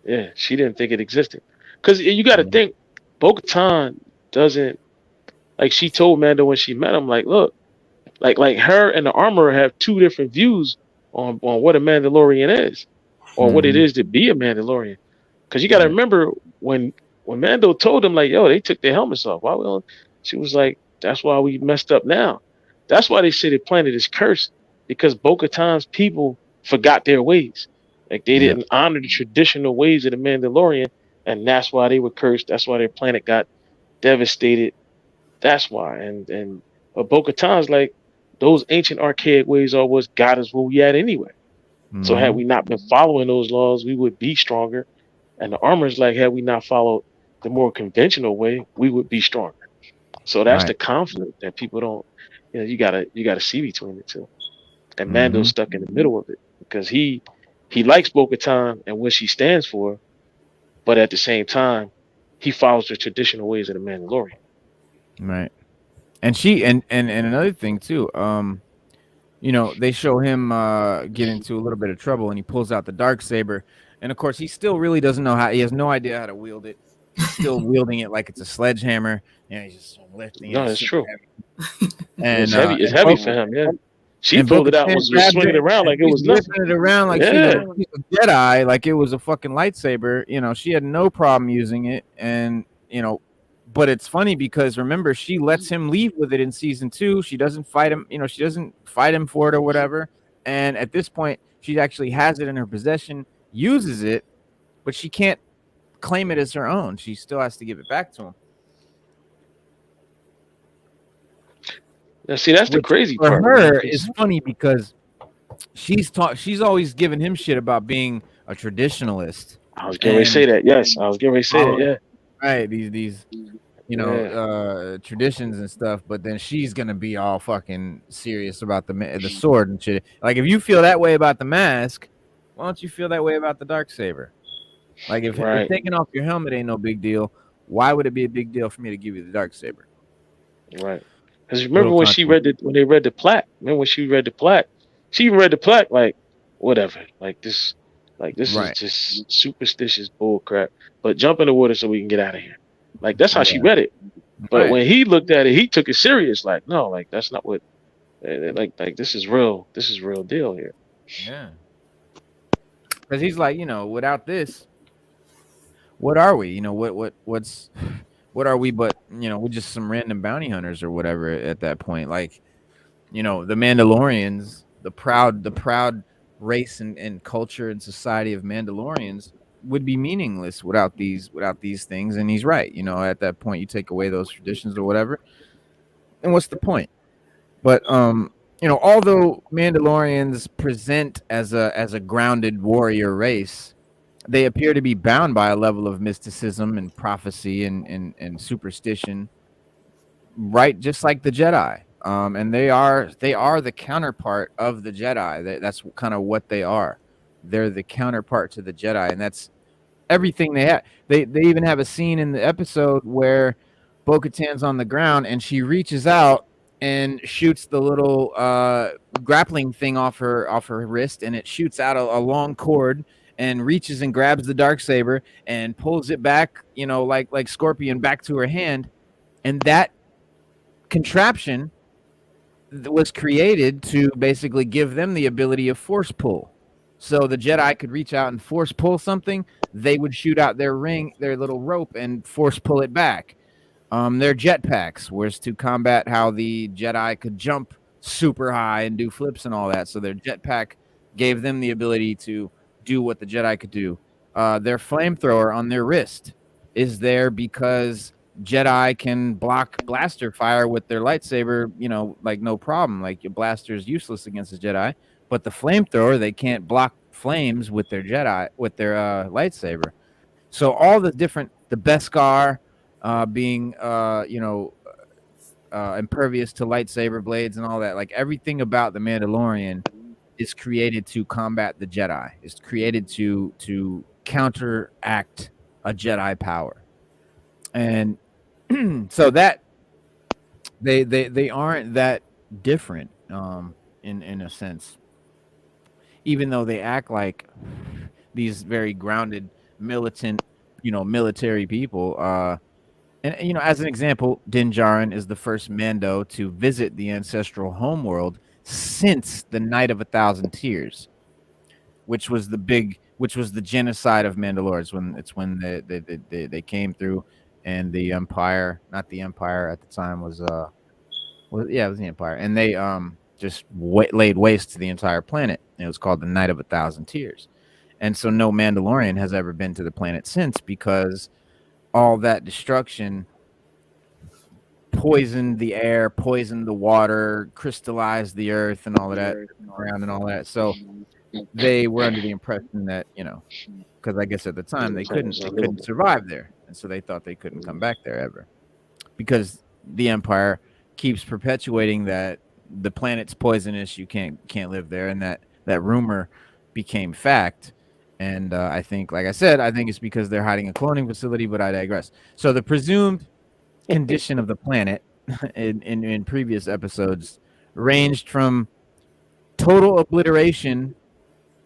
Yeah, she didn't think it existed. Because you got to think, Bo-Katan doesn't, like, she told Mando when she met him, like, look, like her and the armorer have two different views on what a Mandalorian is, or what it is to be a Mandalorian. Because you got to remember when Mando told him, like, yo, they took their helmets off. Why we don't? She was like, that's why we messed up now. That's why they say the planet is cursed, because Bo-Katan's people forgot their ways. Like, they didn't honor the traditional ways of the Mandalorian, and that's why they were cursed. That's why their planet got devastated. That's why. But Bo-Katan's like, those ancient archaic ways are what got us where we at anyway. So had we not been following those laws, we would be stronger. And the armor's like, had we not followed the more conventional way, we would be stronger. So that's the conflict that people don't, you gotta see between the two. And Mando's stuck in the middle of it because he likes Bo-Katan and what she stands for, but at the same time, he follows the traditional ways of the Mandalorian. Right. And she and another thing too, you know, they show him get into a little bit of trouble and he pulls out the darksaber. And of course, he still really doesn't know how. He has no idea how to wield it. He's still wielding it like it's a sledgehammer. You know, he's just lifting it. No, that's true. And it's heavy. It's heavy for him. Yeah. She pulled it out, was swinging it around like it was nothing. It around like she's a Jedi, like it was a fucking lightsaber. You know, she had no problem using it, and you know, but it's funny because remember, she lets him leave with it in season 2. She doesn't fight him. You know, she doesn't fight him for it or whatever. And at this point, she actually has it in her possession, uses it, but she can't claim it as her own. She still has to give it back to him. Now, see, that's the crazy part. For her, it's funny because she's always given him shit about being a traditionalist. I was getting ready to say that. Yes, I was getting ready to say that. Yeah. Right. These you know, traditions and stuff, but then she's gonna be all fucking serious about the sword and shit. Like, if you feel that way about the mask, why don't you feel that way about the darksaber? Like, if taking off your helmet ain't no big deal, why would it be a big deal for me to give you the darksaber? Right. Because remember when they read the plaque? Remember when she read the plaque? She even read the plaque like, whatever. Like this is just superstitious bull crap. But jump in the water so we can get out of here. Like, that's how she read it. But when he looked at it, he took it serious. Like, no, like that's not what. Like this is real. This is real deal here. Yeah. Because he's like, you know, without this, what are we? You know, what are we but, you know, we're just some random bounty hunters or whatever at that point. Like, you know, the Mandalorians, the proud race and culture and society of Mandalorians would be meaningless without these things. And he's right. You know, at that point, you take away those traditions or whatever, and what's the point? But you know, although Mandalorians present as a grounded warrior race, they appear to be bound by a level of mysticism and prophecy and superstition, right? Just like the Jedi. And they are the counterpart of the Jedi. That's kind of what they are. They're the counterpart to the Jedi, and that's everything they have. They even have a scene in the episode where Bo-Katan's on the ground and she reaches out and shoots the little grappling thing off her wrist, and it shoots out a long cord and reaches and grabs the darksaber and pulls it back, you know, like Scorpion, back to her hand. And that contraption was created to basically give them the ability of force pull. So the Jedi could reach out and force pull something. They would shoot out their little rope, and force pull it back. Their jetpacks was to combat how the Jedi could jump super high and do flips and all that. So their jetpack gave them the ability to do what the Jedi could do. Their flamethrower on their wrist is there because Jedi can block blaster fire with their lightsaber, you know, like no problem. Like, your blaster is useless against the Jedi, but the flamethrower, they can't block flames with their lightsaber. So all the Beskar being impervious to lightsaber blades and all that, like everything about the Mandalorian is created to combat the Jedi. It's created to counteract a Jedi power. And so that they aren't that different in a sense, even though they act like these very grounded, militant, you know, military people. And you know, as an example, Din Djarin is the first Mando to visit the ancestral homeworld since the Night of 1,000 Tears, which was the genocide of Mandalore. It's when they came through, and the Empire, not the Empire at the time, it was the Empire, and they just laid waste to the entire planet. And it was called the Night of 1,000 Tears. And so no Mandalorian has ever been to the planet since, because all that destruction poisoned the air, poisoned the water, crystallized the earth, and all of that around and all that. So they were under the impression that, you know, because I guess at the time they couldn't survive there, and so they thought they couldn't come back there ever, because the Empire keeps perpetuating that the planet's poisonous, you can't live there, and that rumor became fact. And I think, like I said, I think it's because they're hiding a cloning facility, but I digress. So the presumed condition of the planet in previous episodes ranged from total obliteration,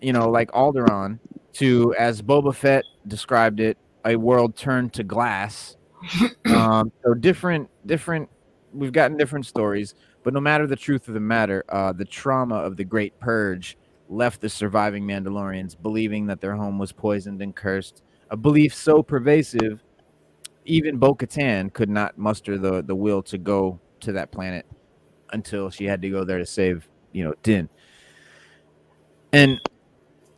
like Alderaan, to, as Boba Fett described it, a world turned to glass. So different. We've gotten different stories, but no matter the truth of the matter, the trauma of the Great Purge left the surviving Mandalorians believing that their home was poisoned and cursed. A belief so pervasive, even Bo-Katan could not muster the will to go to that planet until she had to go there to save, Din. And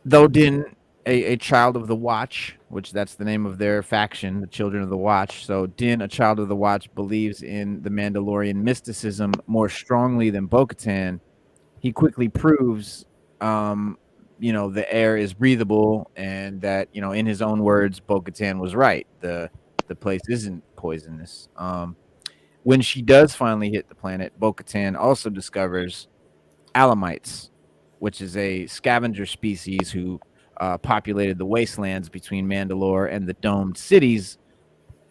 though Din, a child of the Watch, which that's the name of their faction, the Children of the Watch. So Din, a child of the Watch, believes in the Mandalorian mysticism more strongly than Bo-Katan. He quickly proves, the air is breathable, and that, in his own words, Bo-Katan was right. The place isn't poisonous. When she does finally hit the planet, Bo-Katan also discovers Alamites, which is a scavenger species who populated the wastelands between Mandalore and the domed cities,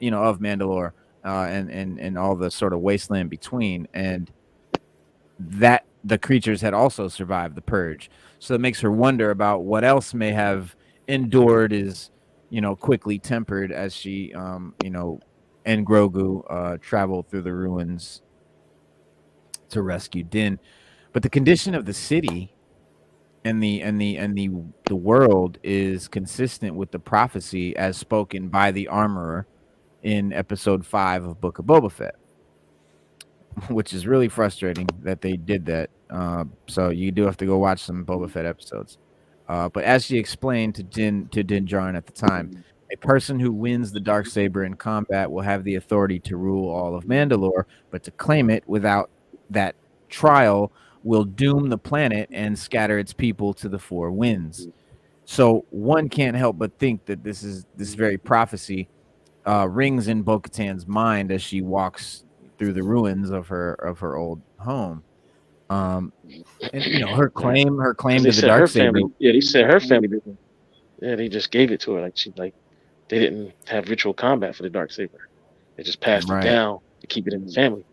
of Mandalore, and all the sort of wasteland between. And that the creatures had also survived the purge. So it makes her wonder about what else may have endured is, quickly tempered as she, and Grogu traveled through the ruins to rescue Din. But the condition of the city and the world is consistent with the prophecy as spoken by the armorer in episode 5 of Book of Boba Fett, which is really frustrating that they did that. So you do have to go watch some Boba Fett episodes. But as she explained to Din Djarin at the time, a person who wins the Darksaber in combat will have the authority to rule all of Mandalore, but to claim it without that trial will doom the planet and scatter its people to the four winds. So one can't help but think that this very prophecy rings in Bo-Katan's mind as she walks through the ruins of her old home. And her claim to the Darksaber. They said her family didn't. Yeah, they just gave it to her. They didn't have ritual combat for the Darksaber. They just passed it down to keep it in the family.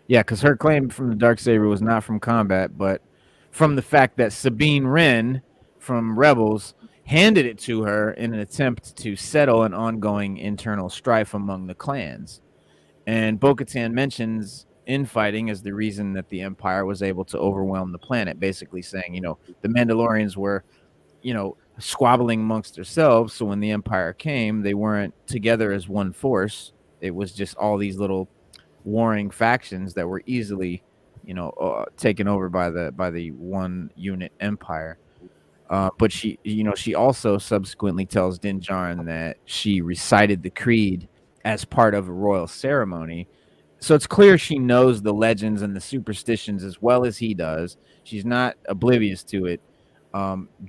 Yeah, because her claim from the Darksaber was not from combat, but from the fact that Sabine Wren from Rebels handed it to her in an attempt to settle an ongoing internal strife among the clans. And Bo-Katan mentions infighting as the reason that the Empire was able to overwhelm the planet, basically saying, the Mandalorians were, squabbling amongst themselves. So when the Empire came, they weren't together as one force. It was just all these little warring factions that were easily, taken over by the one unit Empire. But she also subsequently tells Din Djarin that she recited the creed as part of a royal ceremony. So it's clear she knows the legends and the superstitions as well as he does. She's not oblivious to it.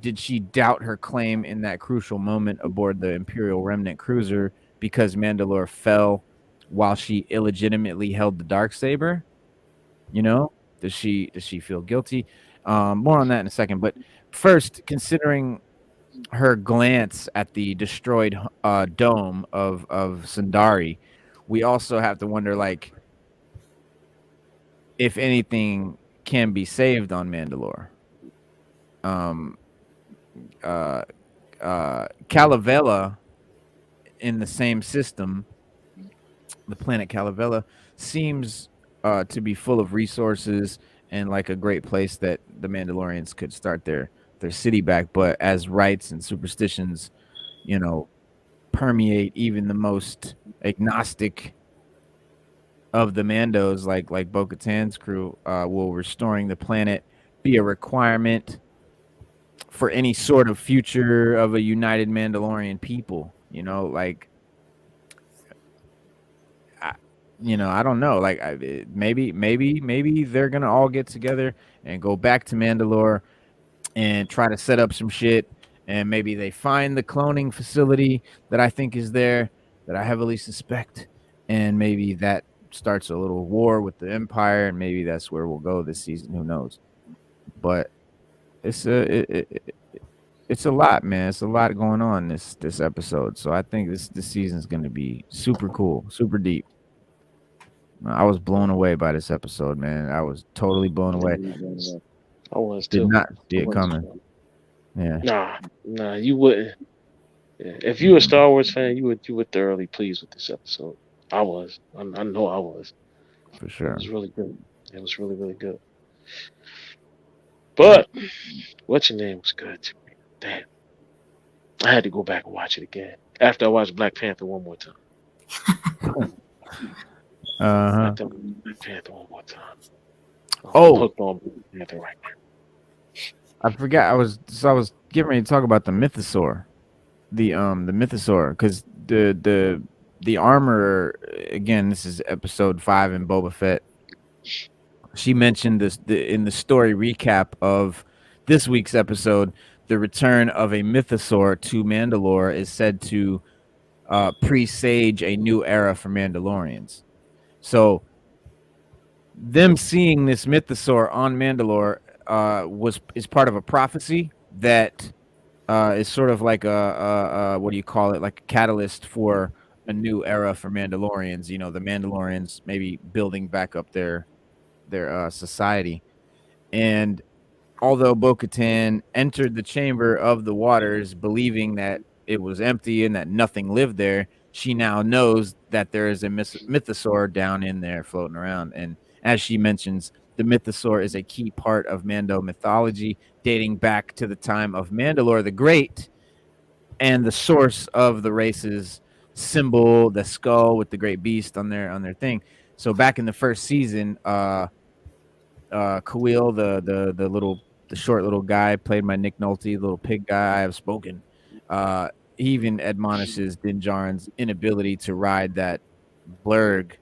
Did she doubt her claim in that crucial moment aboard the Imperial Remnant cruiser because Mandalore fell while she illegitimately held the Darksaber? Does she feel guilty? More on that in a second. But first, considering her glance at the destroyed dome of Sundari, we also have to wonder, if anything can be saved on Mandalore. Calavela, in the same system, the planet Calavela seems to be full of resources and like a great place that the Mandalorians could start their city back. But as rites and superstitions, permeate even the most agnostic of the Mandos, like Bo-Katan's crew, will restoring the planet be a requirement for any sort of future of a united Mandalorian people? I don't know. Maybe they're gonna all get together and go back to Mandalore and try to set up some shit. And maybe they find the cloning facility that I think is there, that I heavily suspect, and maybe that starts a little war with the Empire, and maybe that's where we'll go this season. Who knows? But it's it's a lot, man. It's a lot going on this episode. So I think this season's gonna be super cool, super deep. I was blown away by this episode, man. I was totally blown away. I was Did too. not see it coming. Yeah. Nah, you wouldn't. Yeah. If you a Star Wars fan, you would thoroughly pleased with this episode. I was. I know I was. For It sure. was really good. It was really, really good. But what's your name was good too. Damn. I had to go back and watch it again after I watched Black Panther one more time. After I watched Black Panther one more time. I'm hooked on Black Panther right now. I forgot. I was getting ready to talk about the mythosaur, the mythosaur, because the armor again. This is episode 5 in Boba Fett. She mentioned this in the story recap of this week's episode. The return of a mythosaur to Mandalore is said to presage a new era for Mandalorians. So them seeing this mythosaur on Mandalore is part of a prophecy that is sort of like a what do you call it? Like a catalyst for a new era for Mandalorians. You know, the Mandalorians maybe building back up their society. And although Bo-Katan entered the chamber of the waters believing that it was empty and that nothing lived there, she now knows that there is a mythosaur down in there floating around. And as she mentions, the mythosaur is a key part of Mando mythology, dating back to the time of Mandalore the Great, and the source of the race's symbol, the skull with the great beast on their thing. So back in the first season, Khalil, the short little guy played by Nick Nolte, the little pig guy, I have spoken. He even admonishes Din Djarin's inability to ride that blurg,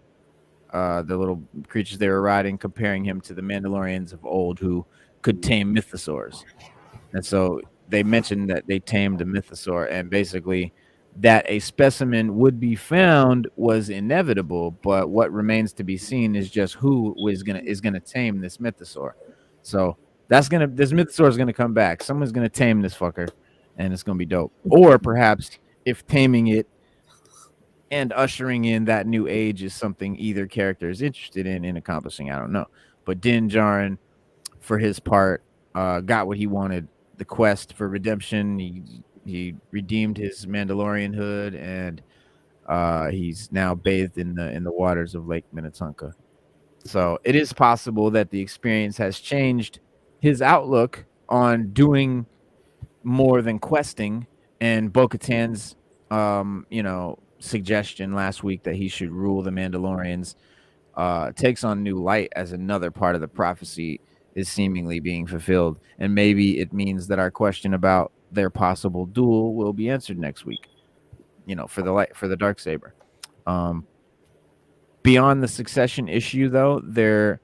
the little creatures they were riding, comparing him to the Mandalorians of old who could tame mythosaurs. And so they mentioned that they tamed a mythosaur, and basically that a specimen would be found was inevitable, but what remains to be seen is just who is gonna tame this mythosaur. So this mythosaur is gonna come back. Someone's gonna tame this fucker, and it's gonna be dope. Or perhaps if taming it and ushering in that new age is something either character is interested in accomplishing, I don't know. But Din Djarin, for his part, got what he wanted: the quest for redemption. He redeemed his Mandalorian hood, and he's now bathed in the waters of Lake Minnetonka. So it is possible that the experience has changed his outlook on doing more than questing, and Bo-Katan's suggestion last week that he should rule the Mandalorians takes on new light as another part of the prophecy is seemingly being fulfilled. And maybe it means that our question about their possible duel will be answered next week, for the Darksaber. Beyond the succession issue, though, there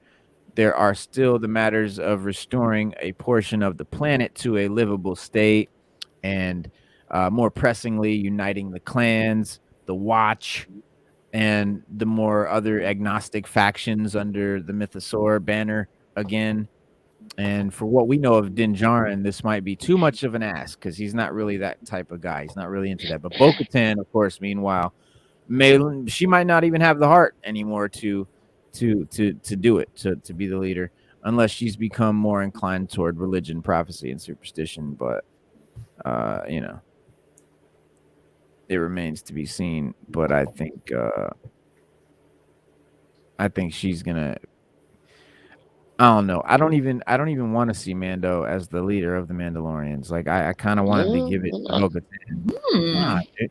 are still the matters of restoring a portion of the planet to a livable state, and more pressingly, uniting the clans, the Watch, and the more other agnostic factions under the Mythosaur banner again. And for what we know of Din Djarin, this might be too much of an ask because he's not really that type of guy. He's not really into that. But Bo-Katan, of course, meanwhile, she might not even have the heart anymore to do it, to be the leader, unless she's become more inclined toward religion, prophecy, and superstition. But it remains to be seen. But I think she's gonna. I don't know. I don't even want to see Mando as the leader of the Mandalorians. Like I kind of wanted to give it to Bo-Katan.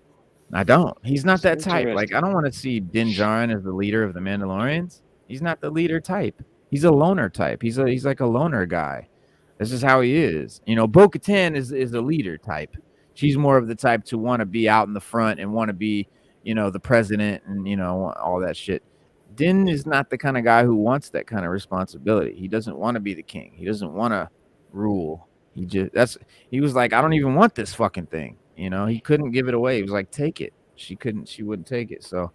I don't. He's not that type. Like I don't want to see Din Djarin as the leader of the Mandalorians. He's not the leader type. He's a loner type. He's like a loner guy. This is how he is. Bo-Katan is a leader type. She's more of the type to want to be out in the front and want to be, the president and all that shit. Din is not the kind of guy who wants that kind of responsibility. He doesn't want to be the king. He doesn't want to rule. He was like, I don't even want this fucking thing. He couldn't give it away. He was like, take it. She wouldn't take it. So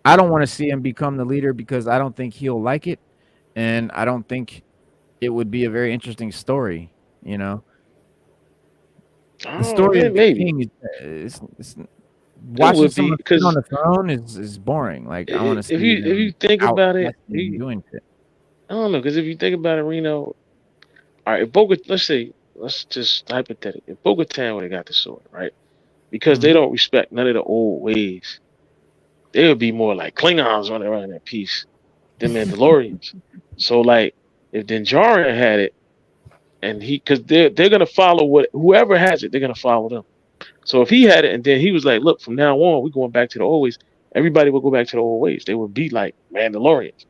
I don't want to see him become the leader because I don't think he'll like it. And I don't think it would be a very interesting story, The story of the maybe king is it watching would be someone sit on because the throne is boring. Like I want to if see you them think out about it, and doing shit. I don't know, because if you think about it, Reno, all right, if let's just hypothetically, if Bo-Katan would have got the sword, right? Because they don't respect none of the old ways. They would be more like Klingons running around that piece than Mandalorians. So like, if Dinjarin had it, and because they're gonna follow whoever has it, they're gonna follow them. So if he had it, and then he was like, look, from now on, we're going back to the old ways. Everybody would go back to the old ways. They would be like Mandalorians,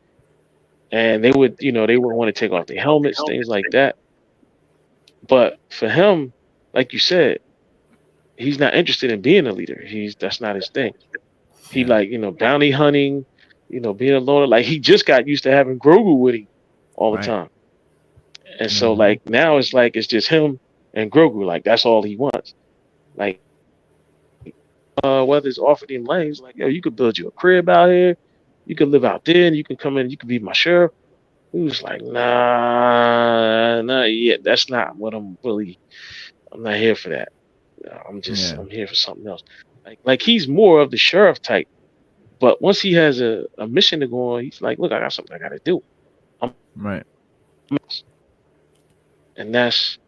and they would, they wouldn't want to take off their helmets, things like that. But for him, like you said, he's not interested in being a leader. That's not his thing. He like, bounty hunting, being a loner. Like he just got used to having Grogu with him all the time. And so like now it's just him and Grogu. Like that's all he wants. Like whether it's offered him land, he's like, yo, you could build you a crib out here, you could live out there, and you can come in, you could be my sheriff. He was like, nah, not yet. That's not what I'm not here for that. I'm here for something else. Like he's more of the sheriff type. But once he has a mission to go on, he's like, look, I got something I got to do. And that's,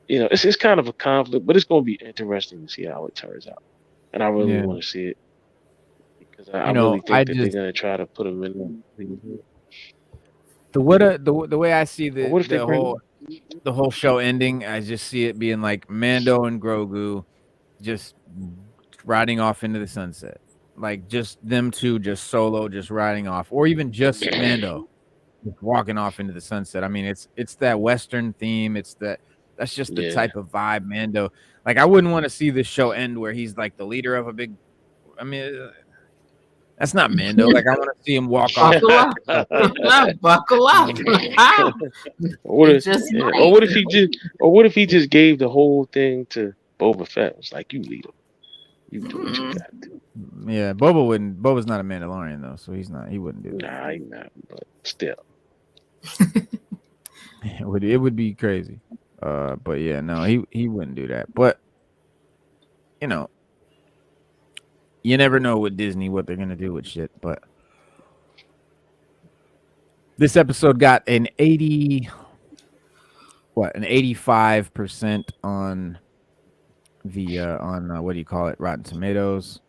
it's kind of a conflict, but it's going to be interesting to see how it turns out. And I really want to see it because I really think that they're going to try to put him in. The way I see the whole show ending, I just see it being like Mando and Grogu just riding off into the sunset. Like just them two just solo, just riding off, or even just Mando just walking off into the sunset. I mean, it's that Western theme. That's just the type of vibe Mando. Like I wouldn't want to see this show end where he's like the leader of a big. I mean, that's not Mando. Like I want to see him walk off. Buckle up. What if he just gave the whole thing to Boba Fett? It's like, you lead him. You do what you gotta do. Yeah, Boba's not a Mandalorian though, so he wouldn't do that. Nah, he's not, but still. It would be crazy. But yeah, no, he wouldn't do that. But you never know with Disney what they're gonna do with shit. But this episode got an 85% on the what do you call it? Rotten Tomatoes.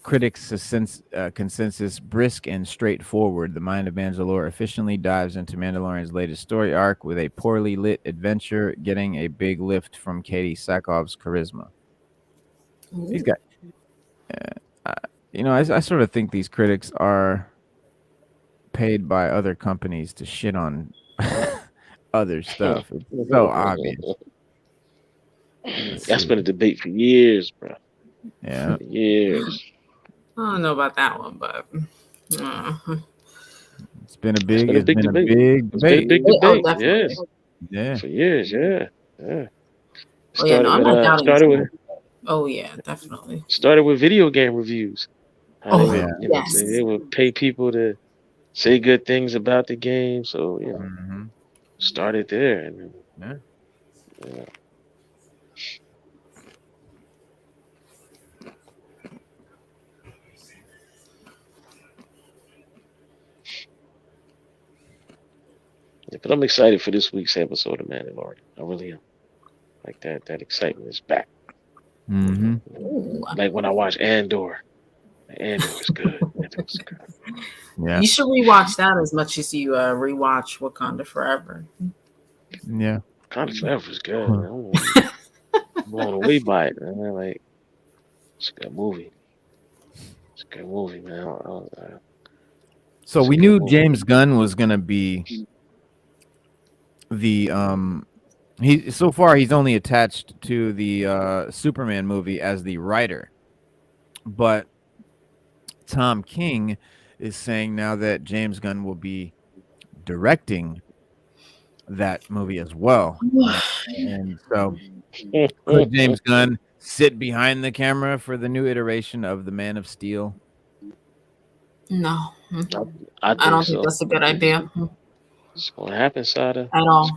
Critics' consensus: brisk and straightforward. The Mind of Mandalore efficiently dives into Mandalorian's latest story arc with a poorly lit adventure, getting a big lift from Katie Sackhoff's charisma. These guys, I sort of think these critics are paid by other companies to shit on other stuff. It's so obvious. That's been a debate for years, bro. Yeah, for years. I don't know about that one, but it's been a big debate. Yeah, for years. Yeah. Oh yeah, definitely. Started with video game reviews. Yes. They would pay people to say good things about the game, so started there, and yeah. But I'm excited for this week's episode of Mandalorian. I really am. Like that excitement is back. Like when I watch Andor. Andor is good. Yeah. You should rewatch that as much as you rewatch Wakanda Forever. Yeah. Wakanda Forever is good. I'm blown away by it, man. Like, it's a good movie. It's a good movie, man. So we knew James Gunn was gonna be the so far he's only attached to the Superman movie as the writer, but Tom King is saying now that James Gunn will be directing that movie as well. And so could James Gunn sit behind the camera for the new iteration of the Man of Steel? No. I don't think that's a good idea. It's gonna happen, Sada. At all.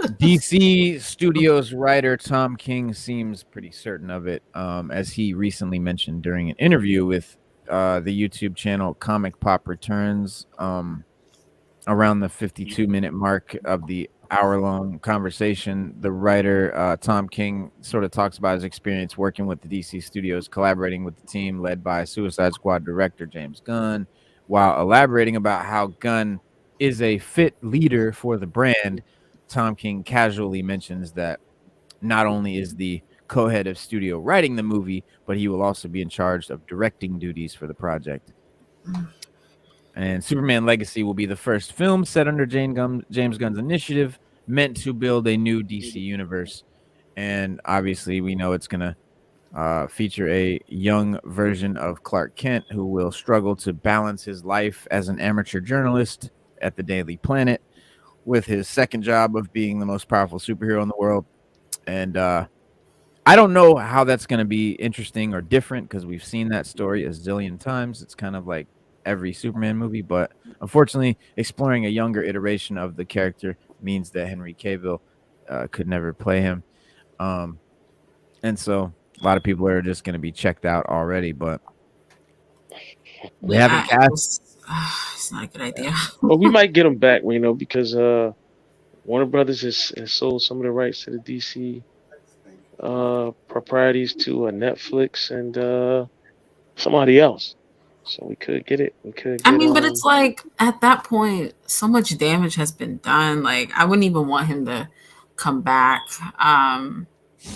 DC Studios writer Tom King seems pretty certain of it, as he recently mentioned during an interview with the YouTube channel Comic Pop Returns. Around the 52-minute mark of the hour-long conversation, the writer Tom King sort of talks about his experience working with the DC Studios, collaborating with the team led by Suicide Squad director James Gunn, while elaborating about how Gunn is a fit leader for the brand. Tom King casually mentions that not only is the co-head of studio writing the movie, but he will also be in charge of directing duties for the project. And Superman Legacy will be the first film set under James Gunn's initiative, meant to build a new DC universe. And obviously, we know it's going to feature a young version of Clark Kent who will struggle to balance his life as an amateur journalist at the Daily Planet with his second job of being the most powerful superhero in the world. And I don't know how that's going to be interesting or different, because we've seen that story a zillion times. It's kind of like every Superman movie, but unfortunately, exploring a younger iteration of the character means that Henry Cavill could never play him. And so a lot of people are just going to be checked out already, but they haven't cast. It's not a good idea. Well, we might get him back, because Warner Brothers has sold some of the rights to the DC properties to Netflix and somebody else. So we could get it. But it's like at that point, so much damage has been done. Like, I wouldn't even want him to come back,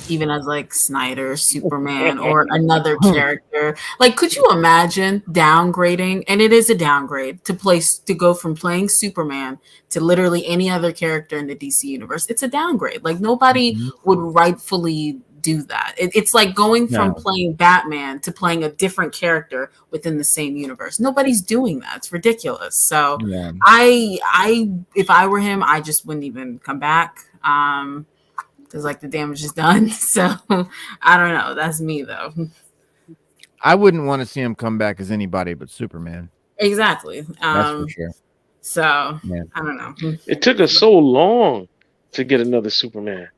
even as like Snyder, Superman, or another character. Like, could you imagine downgrading? And it is a downgrade to go from playing Superman to literally any other character in the DC universe. It's a downgrade. Like, nobody would rightfully do that. It's like going from playing Batman to playing a different character within the same universe. Nobody's doing that. It's ridiculous. So I if I were him, I just wouldn't even come back, because like the damage is done. So I don't know. That's me though. I wouldn't want to see him come back as anybody but Superman. Exactly. That's for sure. So I don't know. It took us so long to get another Superman.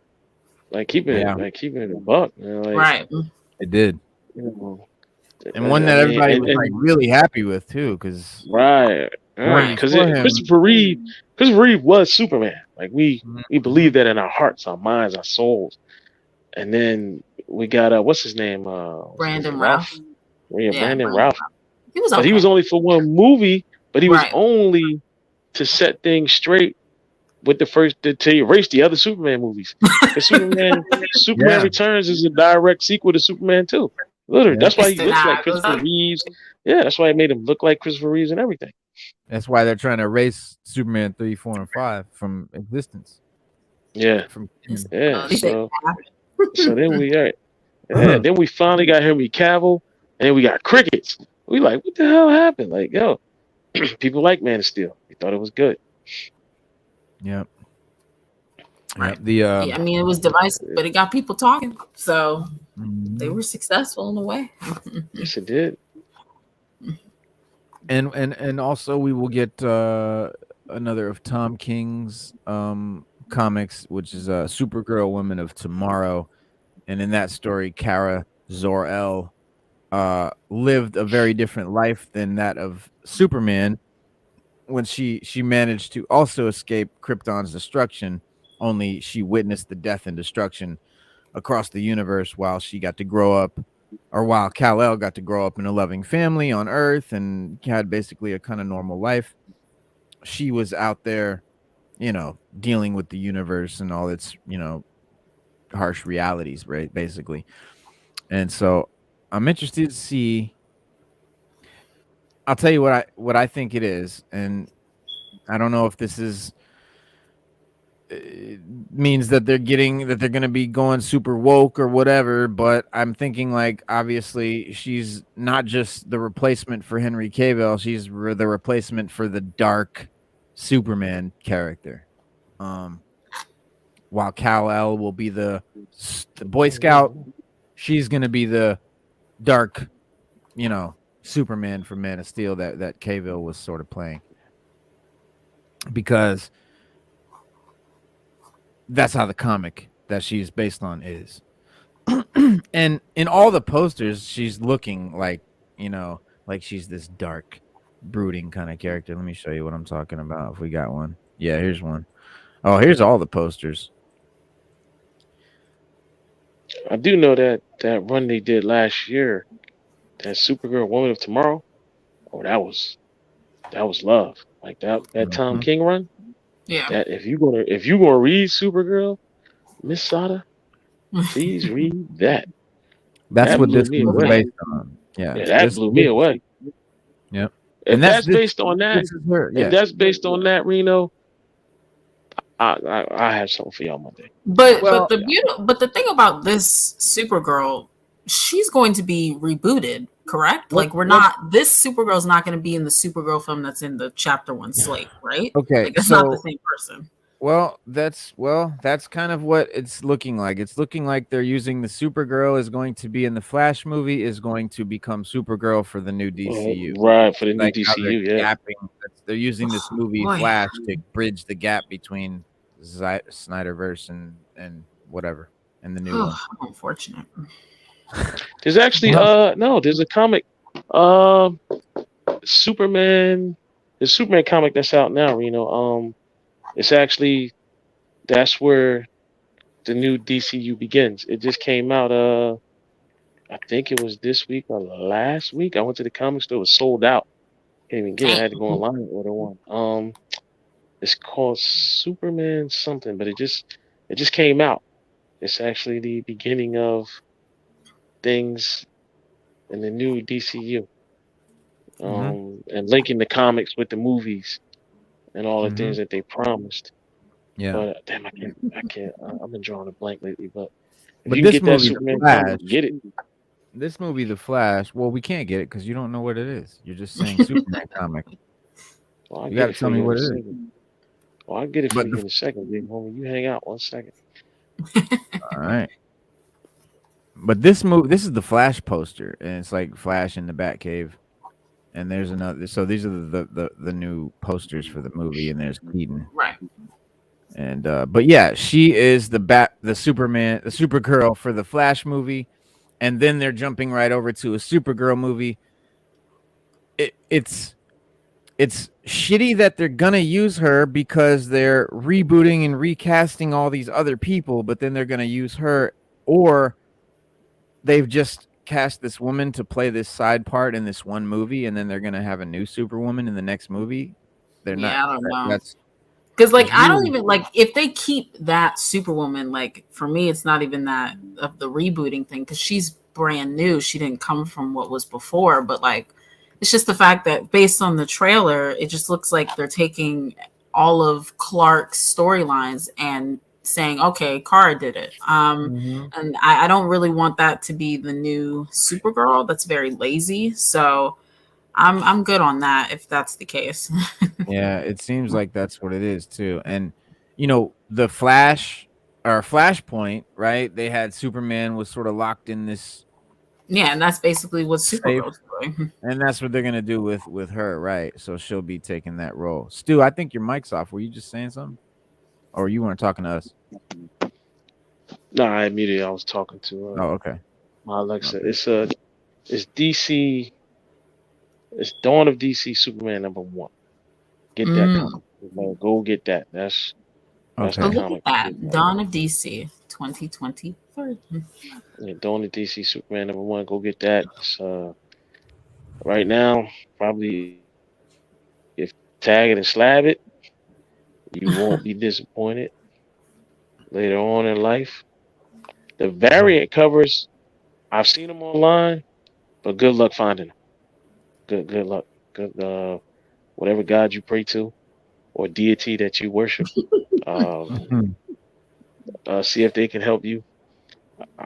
Like keeping it a buck, right? It did, and one that everybody was like really happy with too, because because Christopher Reeve was Superman. Like we believe that in our hearts, our minds, our souls. And then we got what's his name? Brandon Routh. Yeah, Brandon Routh. He was, but he was only for one movie, but he was only to set things straight with the first to erase the other Superman movies. Superman Returns is a direct sequel to Superman 2. Literally, that's why he looks like Christopher Reeves. Yeah, that's why it made him look like Christopher Reeves and everything. That's why they're trying to erase Superman 3, 4, and 5 from existence. Yeah. So then we finally got Henry Cavill, and then we got crickets. We like, what the hell happened? Like, yo, people like Man of Steel. We thought it was good. Yep. Right. I mean, it was divisive, but it got people talking. So they were successful in a way. Yes, it did. And also we will get another of Tom King's comics, which is Supergirl Women of Tomorrow. And in that story, Kara Zor-El lived a very different life than that of Superman, when she managed to also escape Krypton's destruction, only she witnessed the death and destruction across the universe while she got to grow up, or while Kal-El got to grow up in a loving family on Earth and had basically a kind of normal life. She was out there, dealing with the universe and all its, harsh realities, right, basically. And so I'm interested to see. I'll tell you what I think it is, and I don't know if this means that they're going to be going super woke or whatever, but I'm thinking, like, obviously she's not just the replacement for Henry Cavill, she's the replacement for the dark Superman character. While Kal-El will be the Boy Scout, she's going to be the dark, Superman from Man of Steel that Cavill was sort of playing. Because that's how the comic that she's based on is. And in all the posters, she's looking like, like she's this dark, brooding kind of character. Let me show you what I'm talking about if we got one. Yeah, here's one. Oh, here's all the posters. I do know that run they did last year, that Supergirl Woman of Tomorrow. Oh, that was love. Like that Tom Mhm. King run. Yeah. That if you gonna read Supergirl, Miss Sada, please read that. That's That what blew this me one's away. based on. Yeah, Yeah, that blew me away. yep. If And that's that's this. based on that, This is her. if Yeah. that's based on that, Reno, I have something for y'all Monday. But Well, the thing about this Supergirl, she's going to be rebooted, correct? what? Like this Supergirl's not going to be in the Supergirl film that's in the Chapter 1 slate, right? Okay, Like it's not the so same person. that's kind of what it's looking like. It's looking like they're using the Supergirl is going to be in the Flash movie, is going to become Supergirl for the new DCU. Right, for the new Like how they're DCU, yeah. gapping. They're using this movie Boy. Flash to bridge the gap between Snyderverse and whatever and the new one. Unfortunate. There's actually no, there's a comic, Superman, the Superman comic that's out now, Reno. It's actually that's where the new DCU begins. It just came out. I think it was this week or last week. I went to the comic store. It was sold out. Can't even get it. I had to go online and order one. It's called Superman something, but it just came out. It's actually the beginning of things in the new DCU. And linking the comics with the movies and all the things that they promised. Yeah. But damn, I can't. I've been drawing a blank lately. But if But you can this get that movie, The Superman Flash, comic, get it. this movie, The Flash. Well, we can't get it because you don't know what it is. You're just saying Superman comic. Well, I'll You get got to it for tell me you in what a it is. second. Well, I'll get it for But you in a second, big homie. You hang out 1 second. all right. But this is the Flash poster, and it's like Flash in the Batcave, and there's another. So these are the new posters for the movie, and there's Keaton. Right. And but yeah, she is the Supergirl for the Flash movie, and then they're jumping right over to a Supergirl movie. It's shitty that they're gonna use her because they're rebooting and recasting all these other people, but then they're gonna use her, or they've just cast this woman to play this side part in this one movie, and then they're gonna have a new Superwoman in the next movie. They're not. I don't know. That's Because like I don't really, even like if they keep that Superwoman, like for me it's not even that of the rebooting thing because she's brand new. She didn't come from what was before, but like it's just the fact that based on the trailer, it just looks like they're taking all of Clark's storylines and saying, okay, Kara did it. And I don't really want that to be the new Supergirl. That's very lazy. So I'm good on that if that's the case. yeah, it seems like that's what it is too. And the Flash or Flashpoint, right? They had Superman was sort of locked in this Yeah, and that's basically what safe, Supergirl's doing. and that's what they're gonna do with her, right? So she'll be taking that role. Stu, I think your mic's off. Were you just saying something, or you weren't talking to us? No, I was talking to Oh, okay. my Alexa. Okay. It's DC. It's Dawn of DC Superman #1. Get that comic. Go get that. That's Okay. the Look comic. at that. Dawn of DC 2023. Yeah, Dawn of DC Superman #1. Go get that. It's, right now, probably if tag it and slab it, you won't be disappointed later on in life. The variant covers, I've seen them online, but good luck finding them. Good luck. Good whatever God you pray to or deity that you worship. See if they can help you.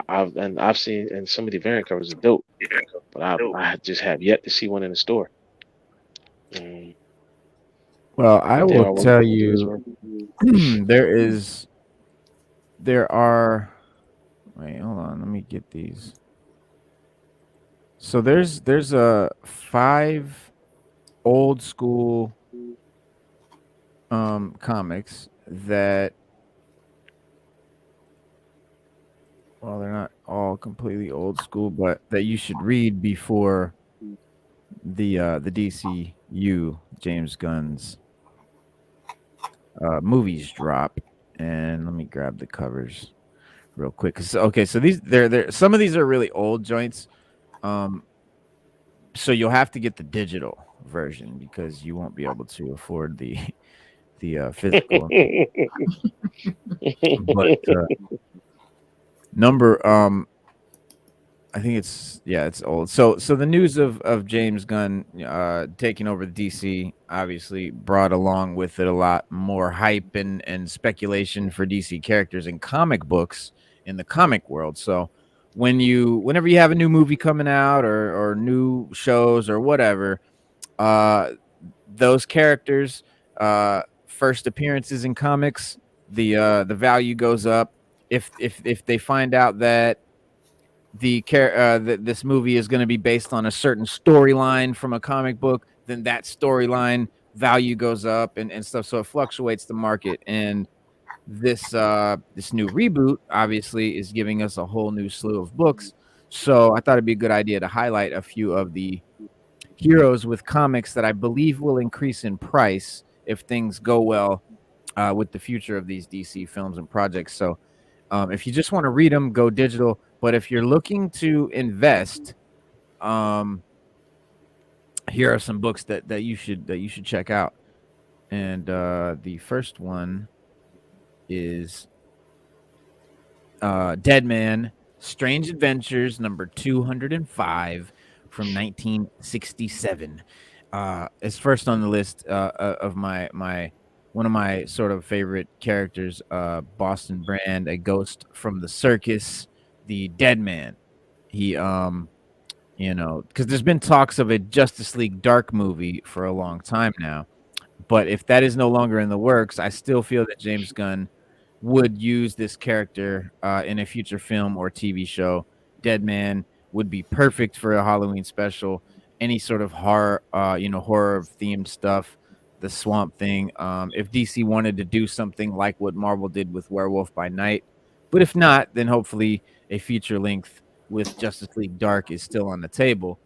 I've seen, and some of the variant covers are dope, but I just have yet to see one in the store. Well, I will tell you, there are. Wait, hold on. Let me get these. So there's a 5 old school comics that well, they're not all completely old school, but that you should read before the DCU James Gunn's movies drop. And let me grab the covers real quick. Okay, so they're some of these are really old joints. So you'll have to get the digital version because you won't be able to afford the physical. But number I think it's old. So the news of James Gunn taking over the DC obviously brought along with it a lot more hype and speculation for DC characters and comic books in the comic world. So whenever you have a new movie coming out or new shows or whatever, those characters first appearances in comics, the value goes up. If they find out that this movie is going to be based on a certain storyline from a comic book, then that storyline value goes up and stuff. So it fluctuates the market. And this new reboot obviously is giving us a whole new slew of books. So I thought it'd be a good idea to highlight a few of the heroes with comics that I believe will increase in price if things go well with the future of these DC films and projects. So if you just want to read them, go digital. But if you're looking to invest, here are some books that you should check out. And the first one is Dead Man: Strange Adventures, number 205 from 1967. It's first on the list of my one of my sort of favorite characters, Boston Brand, a ghost from the circus, the Dead Man. He because there's been talks of a Justice League Dark movie for a long time now, but if that is no longer in the works, I still feel that James Gunn would use this character in a future film or TV show. Dead Man would be perfect for a Halloween special. Any sort of horror, horror themed stuff. The Swamp Thing. If DC wanted to do something like what Marvel did with Werewolf by Night, but if not, then hopefully a feature length with Justice League Dark is still on the table.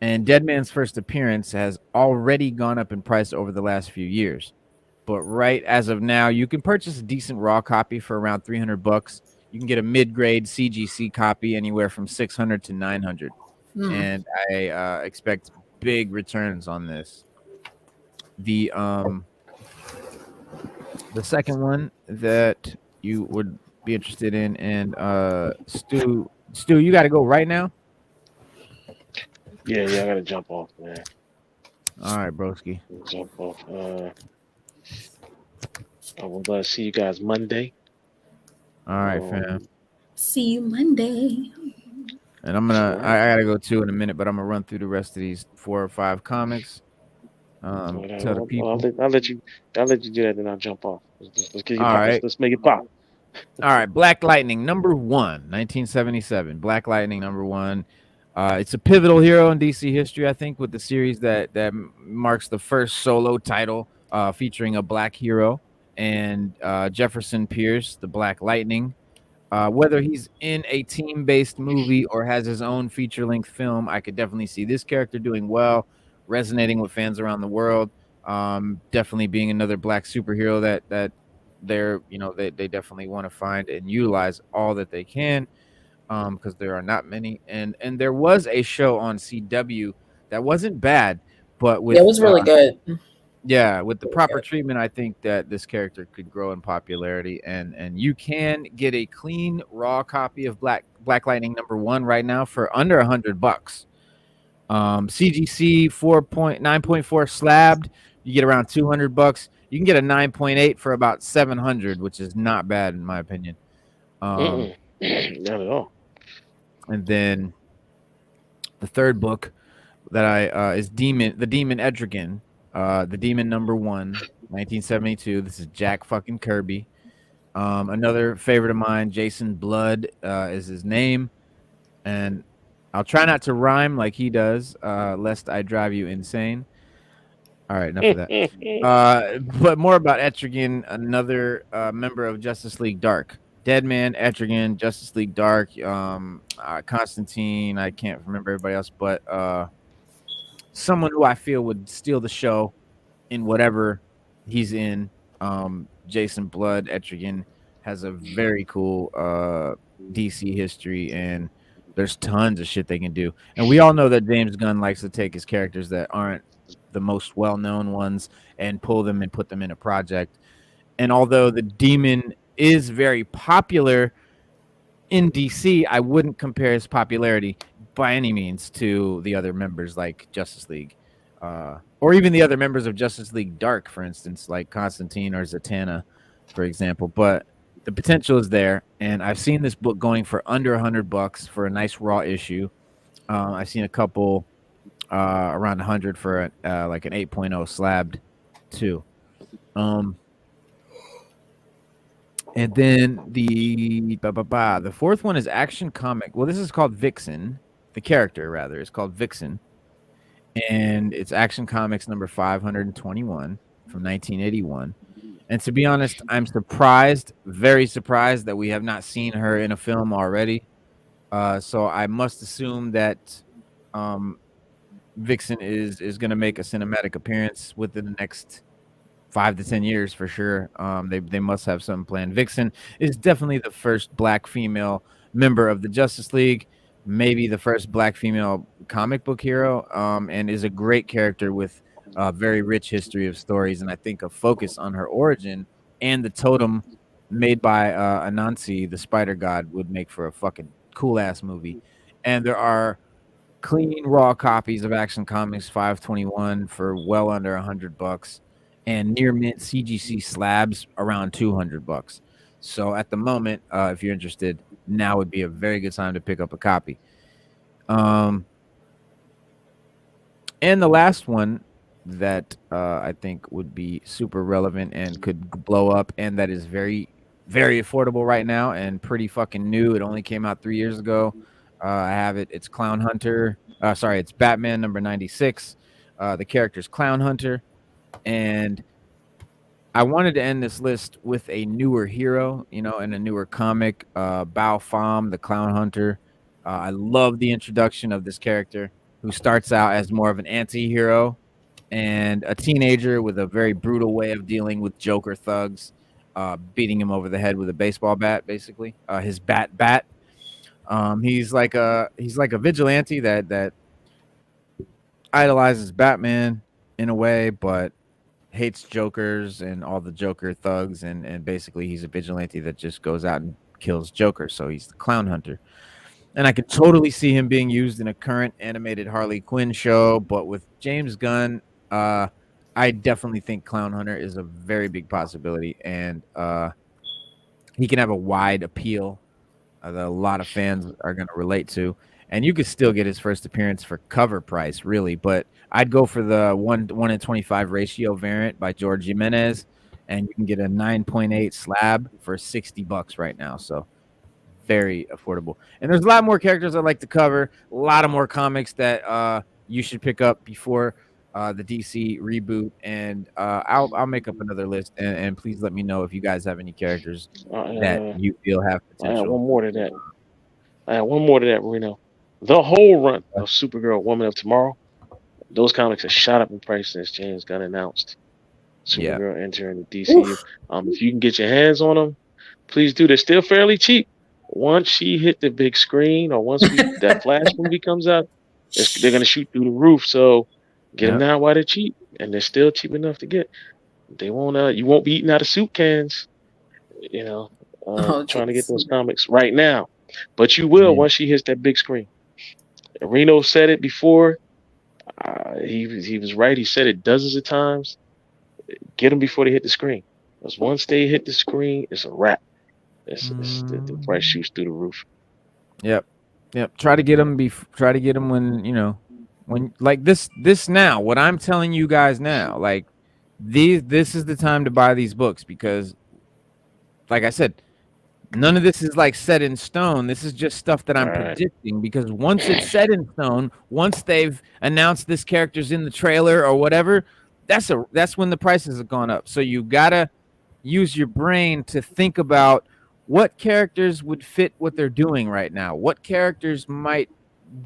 And Dead Man's first appearance has already gone up in price over the last few years. But right as of now, you can purchase a decent raw copy for around $300. You can get a mid-grade CGC copy anywhere from $600 to $900. And I expect big returns on this. The second one that you would be interested in, and Stu, you got to go right now. Yeah, I gotta jump off, man. All right, broski. Jump off. I will see you guys Monday. All right, fam. See you Monday. And I gotta go too in a minute, but I'm gonna run through the rest of these 4 or 5 comics. Tell the people. I'll let you do that, then I'll jump off. Let's make it pop. All right, Black Lightning number 1, 1977. Black Lightning number 1. It's a pivotal hero in DC history, I think, with the series that marks the first solo title featuring a black hero and Jefferson Pierce, the Black Lightning. Whether he's in a team-based movie or has his own feature-length film, I could definitely see this character doing well, resonating with fans around the world. Definitely being another black superhero that they definitely want to find and utilize all that they can, because there are not many. And there was a show on CW that wasn't bad, but it was really good. Yeah, with the proper treatment, I think that this character could grow in popularity, and you can get a clean raw copy of Black Lightning number 1 right now for under $100. CGC 9.4 slabbed, you get around $200. You can get a 9.8 for about $700, which is not bad in my opinion. Not at all. And then the third book that is the Demon Etrigan. The Demon number 1, 1972. This is Jack fucking Kirby. Another favorite of mine, Jason Blood is his name. And I'll try not to rhyme like he does, lest I drive you insane. All right, enough of that. But more about Etrigan, another member of Justice League Dark. Deadman, Etrigan, Justice League Dark, Constantine. I can't remember everybody else, but someone who I feel would steal the show in whatever he's in. Jason Blood, Etrigan has a very cool DC history, and there's tons of shit they can do. And we all know that James Gunn likes to take his characters that aren't the most well-known ones and pull them and put them in a project. And although the Demon is very popular in DC, I wouldn't compare his popularity by any means to the other members like Justice League, or even the other members of Justice League Dark, for instance, like Constantine or Zatanna, for example. But the potential is there, and I've seen this book going for under $100 for a nice raw issue. I've seen a couple around 100 for like an 8.0 slabbed too. And then the fourth one is Action Comic. Well, this is called Vixen. The character, rather, is called Vixen. And it's Action Comics number 521 from 1981. And to be honest, I'm surprised, very surprised, that we have not seen her in a film already. So I must assume that Vixen is going to make a cinematic appearance within the next 5 to 10 years for sure. They must have something planned. Vixen is definitely the first black female member of the Justice League, maybe the first black female comic book hero, and is a great character with a very rich history of stories. And I think a focus on her origin and the totem made by Anansi, the spider god, would make for a fucking cool ass movie. And there are clean raw copies of Action Comics 521 for well under $100. And near mint CGC slabs around $200. So at the moment, if you're interested, now would be a very good time to pick up a copy. And the last one that I think would be super relevant and could blow up, and that is very, very affordable right now and pretty fucking new. It only came out 3 years ago. I have it. It's Clown Hunter. It's Batman number 96. The character's Clown Hunter. And I wanted to end this list with a newer hero, in a newer comic, Bao Pham, the Clown Hunter. I love the introduction of this character, who starts out as more of an anti-hero and a teenager with a very brutal way of dealing with Joker thugs, beating him over the head with a baseball bat, basically. His bat. He's like a vigilante that idolizes Batman in a way, but hates Jokers and all the Joker thugs, and basically he's a vigilante that just goes out and kills Joker. So he's the Clown Hunter. And I could totally see him being used in a current animated Harley Quinn show, but with James Gunn, I definitely think Clown Hunter is a very big possibility, and he can have a wide appeal that a lot of fans are going to relate to. And you could still get his first appearance for cover price, really. But I'd go for the 1:25 ratio variant by George Jimenez, and you can get a 9.8 slab for $60 right now. So very affordable. And there's a lot more characters I'd like to cover. A lot of more comics that you should pick up before the DC reboot. And I'll make up another list. And please let me know if you guys have any characters that you feel have potential. I have one more to that, Reno. The whole run of Supergirl, Woman of Tomorrow, those comics have shot up in price since James Gunn announced Supergirl entering the DCU. If you can get your hands on them, please do. They're still fairly cheap. Once she hit the big screen, or once that Flash movie comes out, they're going to shoot through the roof. So get them now while they're cheap, and they're still cheap enough to get. They won't. You won't be eating out of soup cans, trying to get those comics right now. But you will once she hits that big screen. Reno said it before. He was right. He said it dozens of times. Get them before they hit the screen. Because once they hit the screen, it's a wrap. The price shoots through the roof. Yep. Try to get them. Try to get them when like this now. What I'm telling you guys now, like this is the time to buy these books, because, like I said, none of this is like set in stone. This is just stuff that I'm predicting, because once it's set in stone, once they've announced this character's in the trailer or whatever, that's when the prices have gone up. So you gotta use your brain to think about what characters would fit what they're doing right now? What characters might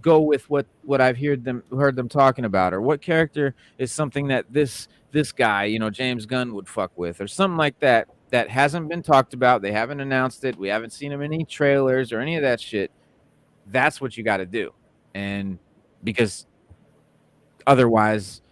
go with what I've heard them talking about, or what character is something that this guy, you know, James Gunn would fuck with, or something like that hasn't been talked about. They haven't announced it. We haven't seen him in any trailers or any of that shit. That's what you got to do. And because otherwise,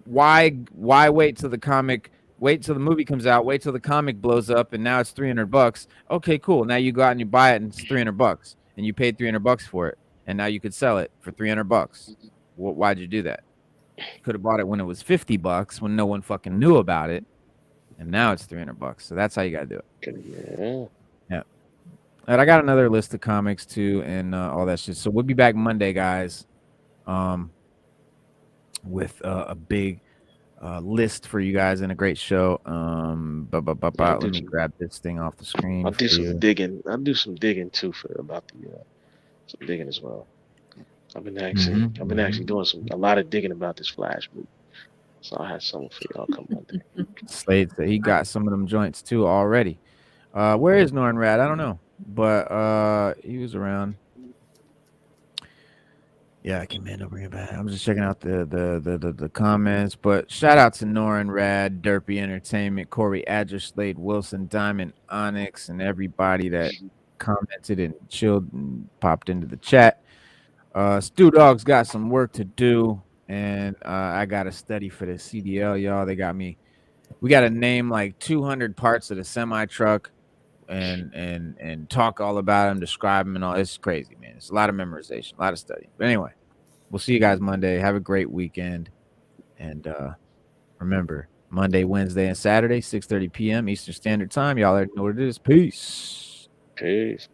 why wait till the movie comes out, wait till the comic blows up and now it's $300. Okay, cool. Now you go out and you buy it and it's $300 and you paid $300 for it. And now you could sell it for $300. Why'd you do that? You could have bought it when it was $50 when no one fucking knew about it. And now it's $300. So that's how you got to do it. Yeah. And I got another list of comics too and all that shit. So we'll be back Monday, guys, with a big list for you guys and a great show. Let me grab this thing off the screen. I'll do some digging. I'll do some digging too about some digging as well. I've been actually doing a lot of digging about this Flash movie. So I'll have something for y'all come Monday. Slade said he got some of them joints too already. Where is Norrin Rad? I don't know, but he was around. Yeah, I can bring it back. I'm just checking out the comments, but shout out to Norrin Rad, Derpy Entertainment, Corey Adger, Slade Wilson, Diamond Onyx, and everybody that commented and chilled and popped into the chat. Stu Dog's got some work to do, and I got to study for the CDL, y'all. They got me. We got to name like 200 parts of the semi truck and talk all about them, describe them, and all. It's crazy, man. It's a lot of memorization, a lot of study. But anyway, we'll see you guys Monday. Have a great weekend, and remember, Monday, Wednesday, and Saturday, 6:30 p.m. Eastern Standard Time. Y'all already know what it is. Peace. Peace.